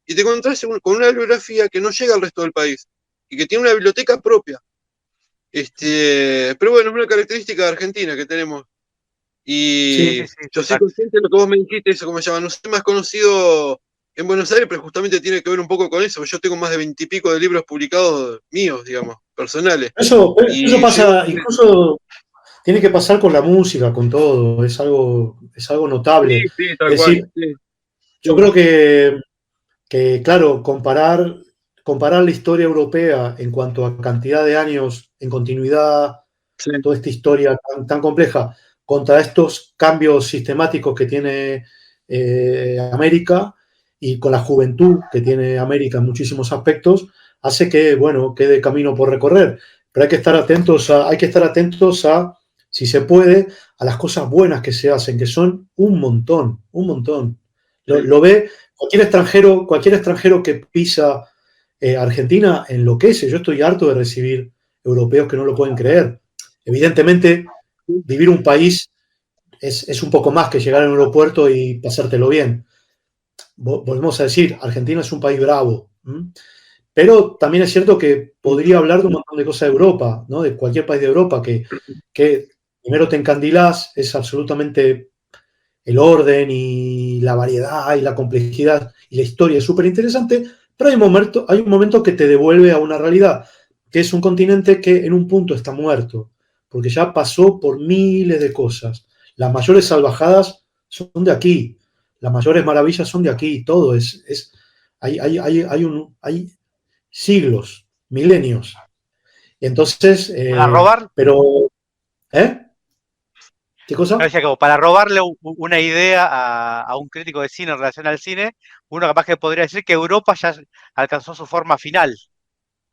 y te encontrás con una bibliografía que no llega al resto del país y que tiene una biblioteca propia. Pero bueno, es una característica de Argentina que tenemos. Sí, Y sí, sí, yo soy total. consciente de lo que vos me dijiste, eso como se llama, no sé, más conocido en Buenos Aires, pero justamente tiene que ver un poco con eso. Yo tengo más de 20 y pico de libros publicados míos, digamos, personales. Eso Y llegó. pasa, incluso tiene que pasar con la música, con todo, es algo Sí, notable. sí, tal Es cual. decir, Sí, yo creo que claro, comparar la historia europea en cuanto a cantidad de años en continuidad, sí, toda esta historia tan compleja, contra estos cambios sistemáticos que tiene América y con la juventud que tiene América en muchísimos aspectos, hace que, bueno, quede camino por recorrer. Pero hay que estar atentos a, si se puede, a las cosas buenas que se hacen, que son un montón, un montón. sí. Lo ve cualquier extranjero que pisa Argentina enloquece. Yo estoy harto de recibir europeos que no lo pueden creer. Evidentemente, vivir un país es un poco más que llegar al aeropuerto y pasártelo bien. Volvemos a decir, Argentina es un país bravo, ¿m? Pero también es cierto que podría hablar de un montón de cosas de Europa, ¿no? De cualquier país de Europa que primero te encandilás, es absolutamente el orden y la variedad y la complejidad y la historia es súper interesante, pero hay un momento que te devuelve a una realidad, que es un continente que en un punto está muerto, porque ya pasó por miles de cosas. Las mayores salvajadas son de aquí, las mayores maravillas son de aquí, todo hay siglos, milenios. Entonces, Para robar, pero, ¿eh? ¿Qué no, cosa? decía como para robarle una idea a un crítico de cine en relación al cine, uno capaz que podría decir que Europa ya alcanzó su forma final,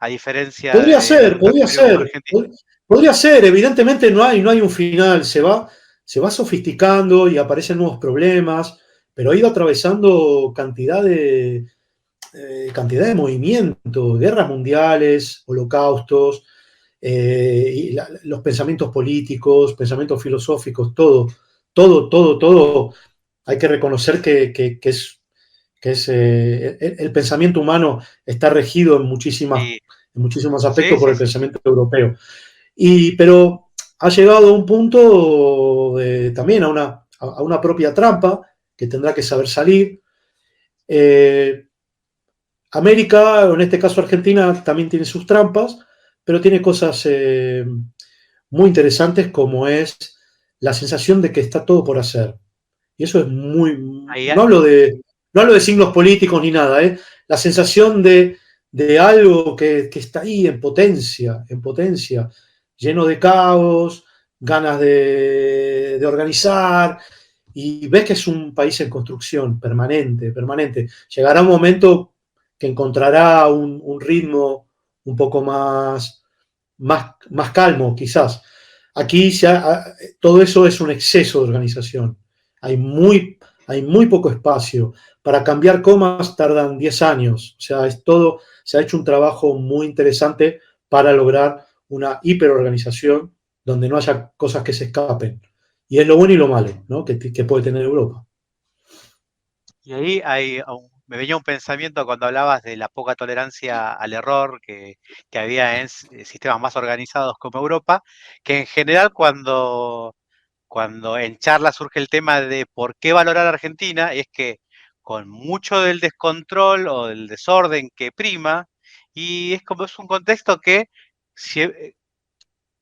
a diferencia Podría de ser, lo que podría ocurrió con ser, Argentina. podría ser, evidentemente no hay un final, se va sofisticando y aparecen nuevos problemas, pero ha ido atravesando cantidad de movimientos, guerras mundiales, holocaustos, los pensamientos políticos, pensamientos filosóficos, todo. Hay que reconocer que el pensamiento humano está regido Y en muchísimos sí, aspectos por sí, el sí. pensamiento europeo. Pero ha llegado a un punto también a una propia trampa que tendrá que saber salir. Eh, América, o en este caso Argentina, también tiene sus trampas, pero tiene cosas muy interesantes como es la sensación de que está todo por hacer. Y eso es muy. Ahí, No hablo de signos políticos ni nada, ¿eh? La sensación de algo que está ahí en potencia, lleno de caos, ganas de organizar, y ves que es un país en construcción permanente, permanente. Llegará un momento que encontrará un ritmo un poco más calmo, quizás. Aquí todo eso es un exceso de organización. Hay hay muy poco espacio. Para cambiar comas tardan 10 años. O sea, se ha hecho un trabajo muy interesante para lograr una hiperorganización donde no haya cosas que se escapen. Y es lo bueno y lo malo, ¿no? Que puede tener Europa. y ahí me venía un pensamiento cuando hablabas de la poca tolerancia al error que había en sistemas más organizados como Europa, que en general cuando en charla surge el tema de por qué valorar a Argentina, es que con mucho del descontrol o del desorden que prima, y es como es un contexto que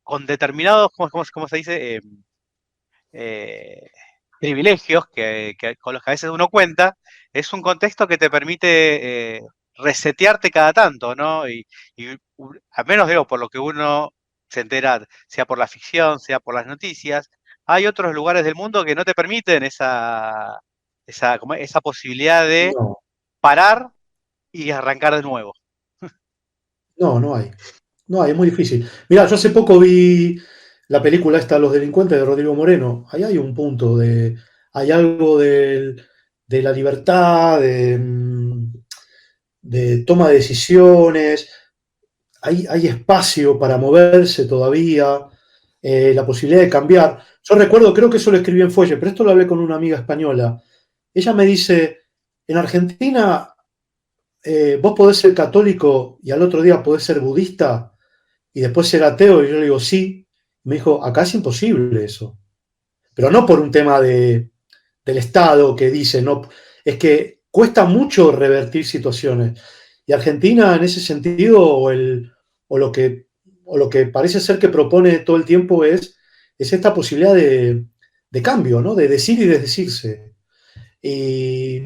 con determinados, cómo se dice? Eh, privilegios con los que a veces uno cuenta, es un contexto que te permite resetearte cada tanto, ¿no? Al menos digo, por lo que uno se entera, sea por la ficción, sea por las noticias, hay otros lugares del mundo que no te permiten esa posibilidad de No, parar y arrancar de nuevo. No, no hay. No hay, es muy difícil. Mira, yo hace poco vi la película esta, Los delincuentes de Rodrigo Moreno. Ahí hay un punto hay algo de la libertad, de toma de decisiones, hay espacio para moverse todavía, la posibilidad de cambiar. Yo recuerdo, creo que eso lo escribí en Fuelle, pero esto lo hablé con una amiga española. Ella me dice, en Argentina vos podés ser católico y al otro día podés ser budista y después ser ateo, y yo le digo, sí. Me dijo, acá es imposible eso. Pero no por un tema del Estado que dice, no, es que cuesta mucho revertir situaciones. Y Argentina, en ese sentido, o, lo, que, o lo que parece ser que propone todo el tiempo es esta posibilidad de cambio, ¿no? De decir y desdecirse. Y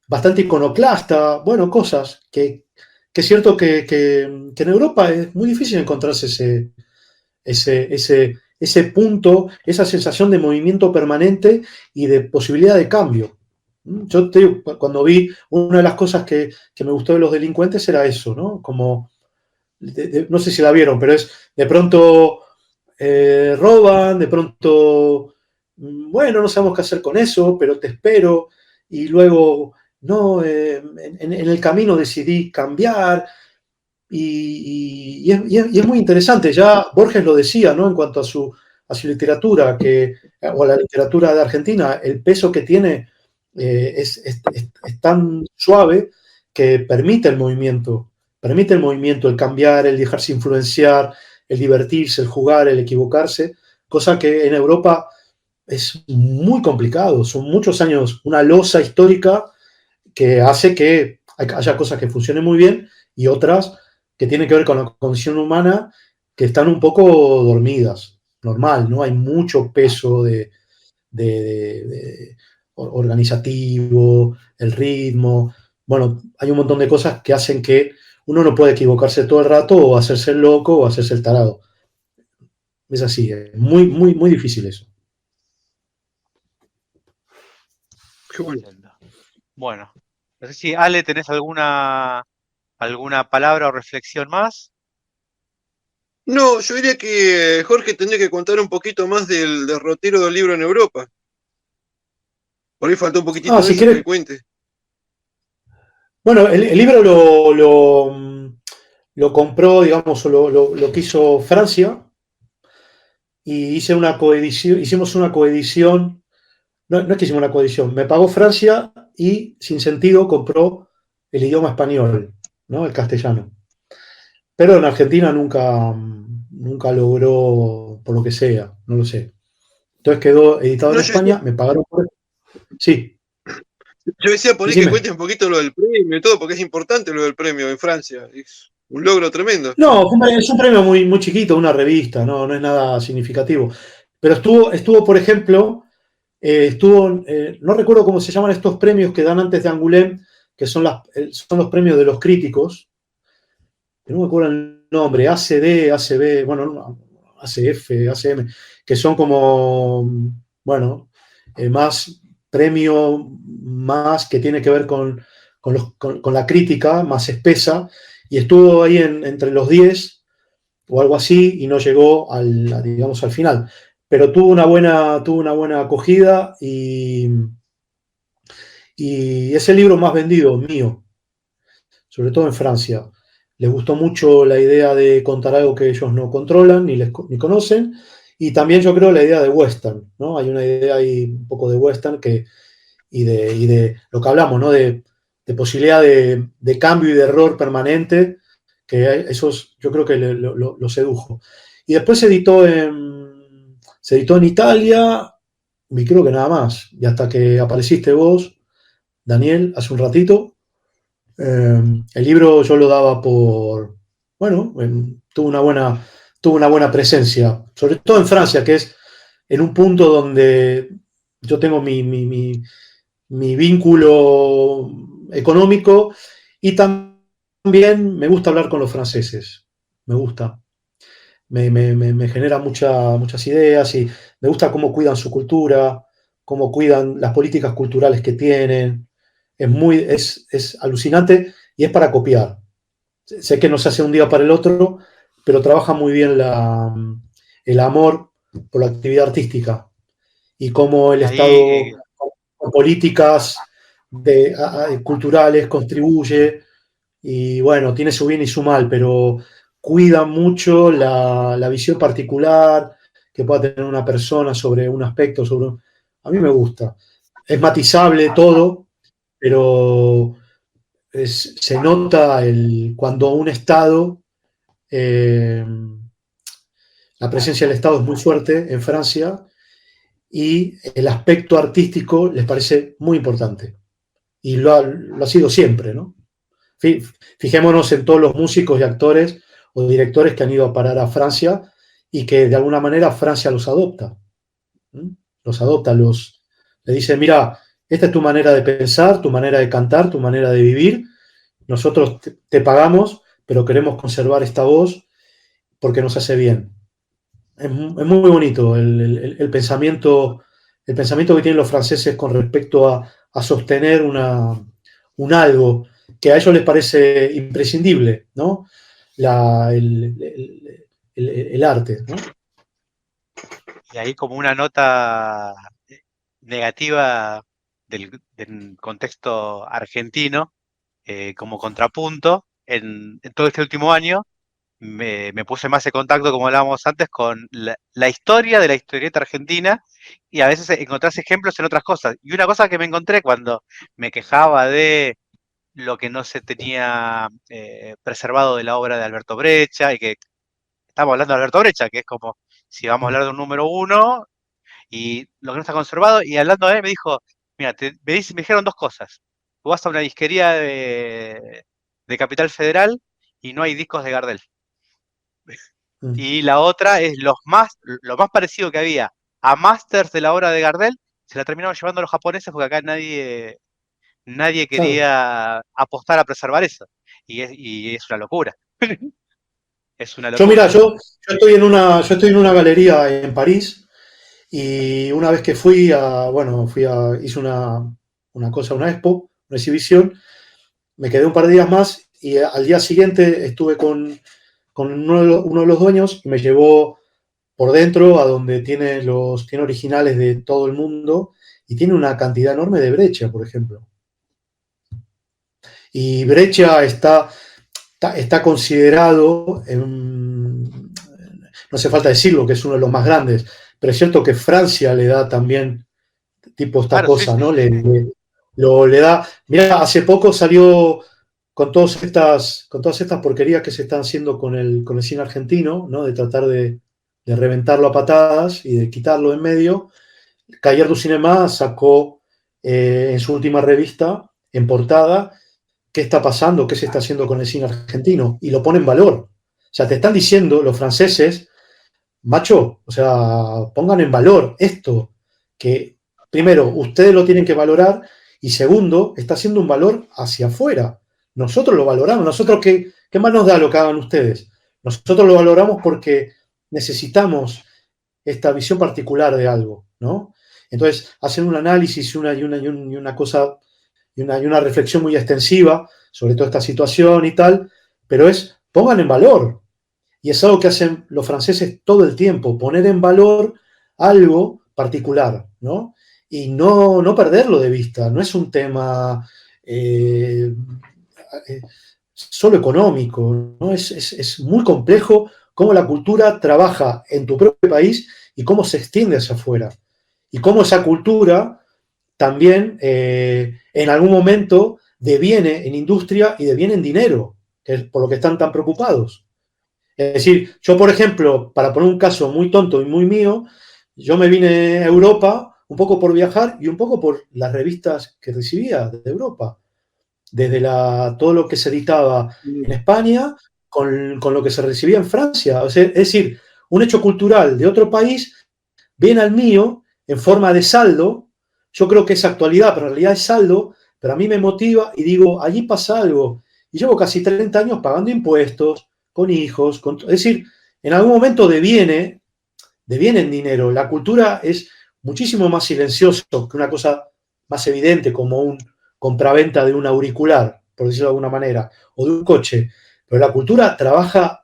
bastante iconoclasta, bueno, cosas que es cierto que en Europa es muy difícil encontrarse ese punto, esa sensación de movimiento permanente y de posibilidad de cambio. Yo te digo, cuando vi una de las cosas que me gustó de Los delincuentes era eso, ¿no? Como, no sé si la vieron, pero es de pronto roban, de pronto, bueno, no sabemos qué hacer con eso, pero te espero, y luego, no, en el camino decidí cambiar, y es muy interesante. Ya Borges lo decía, ¿no? En cuanto a su literatura, o a la literatura de Argentina, el peso que tiene es tan suave que permite el movimiento, el cambiar, el dejarse influenciar, el divertirse, el jugar, el equivocarse, cosa que en Europa es muy complicado. Son muchos años, una losa histórica que hace que haya cosas que funcionen muy bien y otras que tienen que ver con la condición humana que están un poco dormidas. Normal, ¿no? Hay mucho peso de organizativo, el ritmo. Bueno, hay un montón de cosas que hacen que uno no puede equivocarse todo el rato o hacerse el loco o hacerse el tarado. Es así, es muy, muy, muy difícil eso. Qué bueno. Entiendo. Bueno, no sé si Ale, ¿tenés alguna palabra o reflexión más? No, yo diría que Jorge tendría que contar un poquito más del derrotero del libro en Europa. Por ahí faltó un poquitito de Si eso que quieres, cuente. bueno, el libro lo compró, digamos, lo quiso Francia, y hicimos una coedición. No, no es que hicimos una coedición, me pagó Francia y Sin Sentido compró el idioma español, ¿no? El castellano. Pero en Argentina nunca logró, por lo que sea, no lo sé. Entonces quedó editado en No, yo decía, España, me pagaron por... Sí, yo decía por ahí que decime. cuente un poquito lo del premio y todo, porque es importante lo del premio en Francia. Es un logro tremendo. No, es un premio muy, muy chiquito, una revista, no es nada significativo. Pero estuvo por ejemplo, no recuerdo cómo se llaman estos premios que dan antes de Angoulême, que son los premios de los críticos, que no me acuerdo el nombre, ACD, ACB, bueno, no, ACF, ACM, que son como, bueno, más premio, más que tiene que ver con la crítica, más espesa, y estuvo ahí entre los 10 o algo así, y no llegó digamos, al final. Pero tuvo una buena acogida, y es el libro más vendido mío, sobre todo en Francia. Les gustó mucho la idea de contar algo que ellos no controlan ni conocen, y también yo creo la idea de western, ¿no? Hay una idea ahí un poco de western y de lo que hablamos, ¿no? De posibilidad de cambio y de error permanente, que yo creo que lo sedujo. Y después se editó en Italia, y creo que nada más. Y hasta que apareciste vos, Daniel, hace un ratito, el libro yo lo daba bueno, tuvo una buena presencia, sobre todo en Francia, que es en un punto donde yo tengo mi vínculo económico, y también me gusta hablar con los franceses, me gusta. Me genera muchas ideas, y me gusta cómo cuidan su cultura, cómo cuidan las políticas culturales que tienen. Es alucinante y es para copiar. sé que no se hace un día para el otro, pero trabaja muy bien el amor por la actividad artística y cómo el Estado, Ahí, con políticas culturales, contribuye y bueno, tiene su bien y su mal, pero cuida mucho la visión particular que pueda tener una persona sobre un aspecto, a mí me gusta. Es matizable todo, pero se nota cuando un Estado, eh, la presencia del Estado es muy fuerte en Francia y el aspecto artístico les parece muy importante. Y lo ha sido siempre, ¿no? Fijémonos en todos los músicos y actores o directores que han ido a parar a Francia y que de alguna manera Francia los adopta. ¿Mm? Los adopta, le dice, mira, esta es tu manera de pensar, tu manera de cantar, tu manera de vivir. Nosotros te pagamos, pero queremos conservar esta voz porque nos hace bien. Es muy bonito el pensamiento que tienen los franceses con respecto a sostener un algo que a ellos les parece imprescindible, ¿no? El arte, ¿no? y ahí como una nota negativa del contexto argentino, como contrapunto, en todo este último año me puse más en contacto, como hablábamos antes, con la historia de la historieta argentina y a veces encontrás ejemplos en otras cosas. Y una cosa que me encontré cuando me quejaba de lo que no se tenía preservado de la obra de Alberto Brecha, y que estamos hablando de Alberto Brecha, que es como si vamos a hablar de un número uno, y lo que no está conservado, y hablando de él me dijo, mira, me dijeron dos cosas. Tú vas a una disquería de Capital Federal y no hay discos de Gardel. Y la otra es lo más parecido que había a masters de la obra de Gardel, se la terminaron llevando los japoneses porque acá nadie Claro. quería apostar a preservar eso. Y es una locura. Es una Yo, mira, locura. yo estoy en una galería en París y una vez que bueno, hice una cosa, una expo, una exhibición, me quedé un par de días más y al día siguiente estuve con uno de los dueños y me llevó por dentro a donde tiene originales de todo el mundo y tiene una cantidad enorme de Brecha, por ejemplo. Y Brecha está considerado, no hace falta decirlo, que es uno de los más grandes, pero es cierto que Francia le da también tipo esta Claro, sí, cosa, sí, ¿no? sí, sí. Le da. Mira, hace poco salió con todas estas porquerías que se están haciendo con el cine argentino, ¿no? De tratar de reventarlo a patadas y de quitarlo en medio. Cahiers du Cinema sacó en su última revista, en portada, qué está pasando, qué se está haciendo con el cine argentino, y lo pone en valor. O sea, te están diciendo los franceses, macho, o sea, pongan en valor esto, que primero, ustedes lo tienen que valorar, y segundo, está haciendo un valor hacia afuera. Nosotros lo valoramos, nosotros qué más nos da lo que hagan ustedes. Nosotros lo valoramos porque necesitamos esta visión particular de algo, ¿no? Entonces, hacen un análisis y una cosa, y una reflexión muy extensiva sobre toda esta situación y tal, pero pongan en valor, y es algo que hacen los franceses todo el tiempo, poner en valor algo particular, ¿no? Y no perderlo de vista, no es un tema solo económico, ¿no? Es muy complejo cómo la cultura trabaja en tu propio país y cómo se extiende hacia afuera. Y cómo esa cultura también en algún momento deviene en industria y deviene en dinero, que es por lo que están tan preocupados. Es decir, yo, por ejemplo, para poner un caso muy tonto y muy mío, yo me vine a Europa un poco por viajar y un poco por las revistas que recibía de Europa, desde todo lo que se editaba en España con lo que se recibía en Francia. O sea, es decir, un hecho cultural de otro país viene al mío en forma de saldo. Yo creo que es actualidad, pero en realidad es saldo, pero a mí me motiva y digo, allí pasa algo. Y llevo casi 30 años pagando impuestos, con hijos, es decir, en algún momento deviene en dinero. La cultura es muchísimo más silencioso que una cosa más evidente como un compraventa de un auricular, por decirlo de alguna manera, o de un coche. Pero la cultura trabaja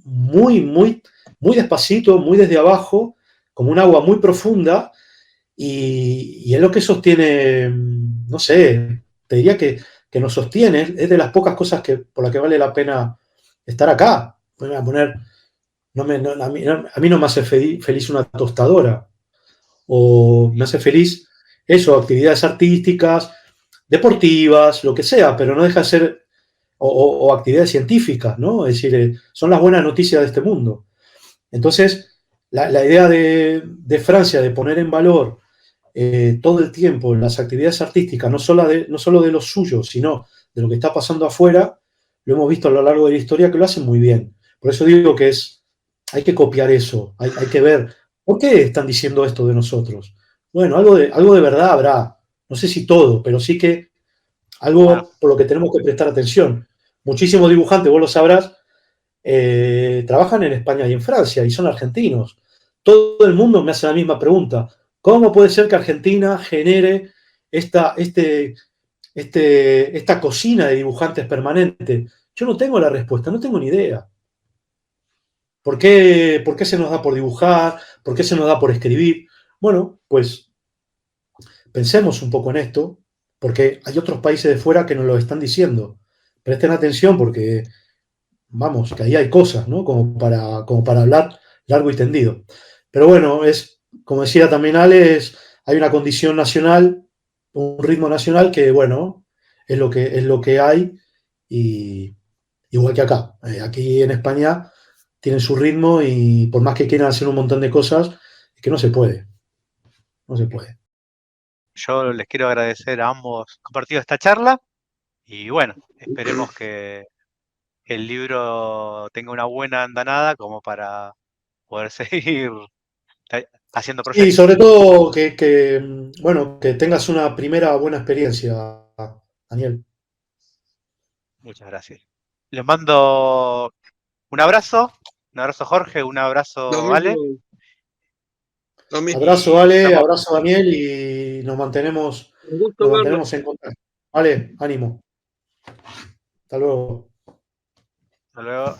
muy, muy, muy despacito, muy desde abajo, como un agua muy profunda, y es lo que sostiene, no sé, te diría que nos sostiene, es de las pocas cosas por las que vale la pena estar acá. Voy a poner, a mí no me hace feliz una tostadora, o me hace feliz eso, actividades artísticas, deportivas, lo que sea, pero no deja de ser, o actividades científicas, ¿no? Es decir, son las buenas noticias de este mundo. Entonces, la idea de Francia de poner en valor todo el tiempo las actividades artísticas, no solo de los suyos, sino de lo que está pasando afuera, lo hemos visto a lo largo de la historia que lo hacen muy bien. Por eso digo que hay que copiar eso, hay que ver, ¿por qué están diciendo esto de nosotros? Bueno, algo de verdad habrá, no sé si todo, pero sí que Bueno, algo por lo que tenemos que prestar atención. Muchísimos dibujantes, vos lo sabrás, trabajan en España y en Francia y son argentinos. Todo el mundo me hace la misma pregunta. ¿Cómo puede ser que Argentina genere esta, este, esta cocina de dibujantes permanente? Yo no tengo la respuesta, no tengo ni idea. ¿Por qué se nos da por dibujar? ¿Por qué se nos da por escribir? Bueno, pues pensemos un poco en esto, porque hay otros países de fuera que nos lo están diciendo. Presten atención porque vamos, que ahí hay cosas, ¿no? Como para hablar largo y tendido. Pero bueno, como decía también Alex, hay una condición nacional, un ritmo nacional que, bueno, es lo que hay, y igual que acá. Aquí en España tienen su ritmo y por más que quieran hacer un montón de cosas, es que no se puede, no se puede. yo les quiero agradecer a ambos compartido esta charla y bueno, esperemos que el libro tenga una buena andanada como para poder seguir haciendo Y proyectos. sobre todo bueno, que tengas una primera buena experiencia, Daniel. Muchas gracias. Les mando un abrazo Jorge, un Lo abrazo Ale, mismo, lo mismo. Abrazo, y Ale, estamos, abrazo, Daniel, y Un gusto nos verlo. mantenemos en contacto. Vale, ánimo. Hasta luego. hasta luego.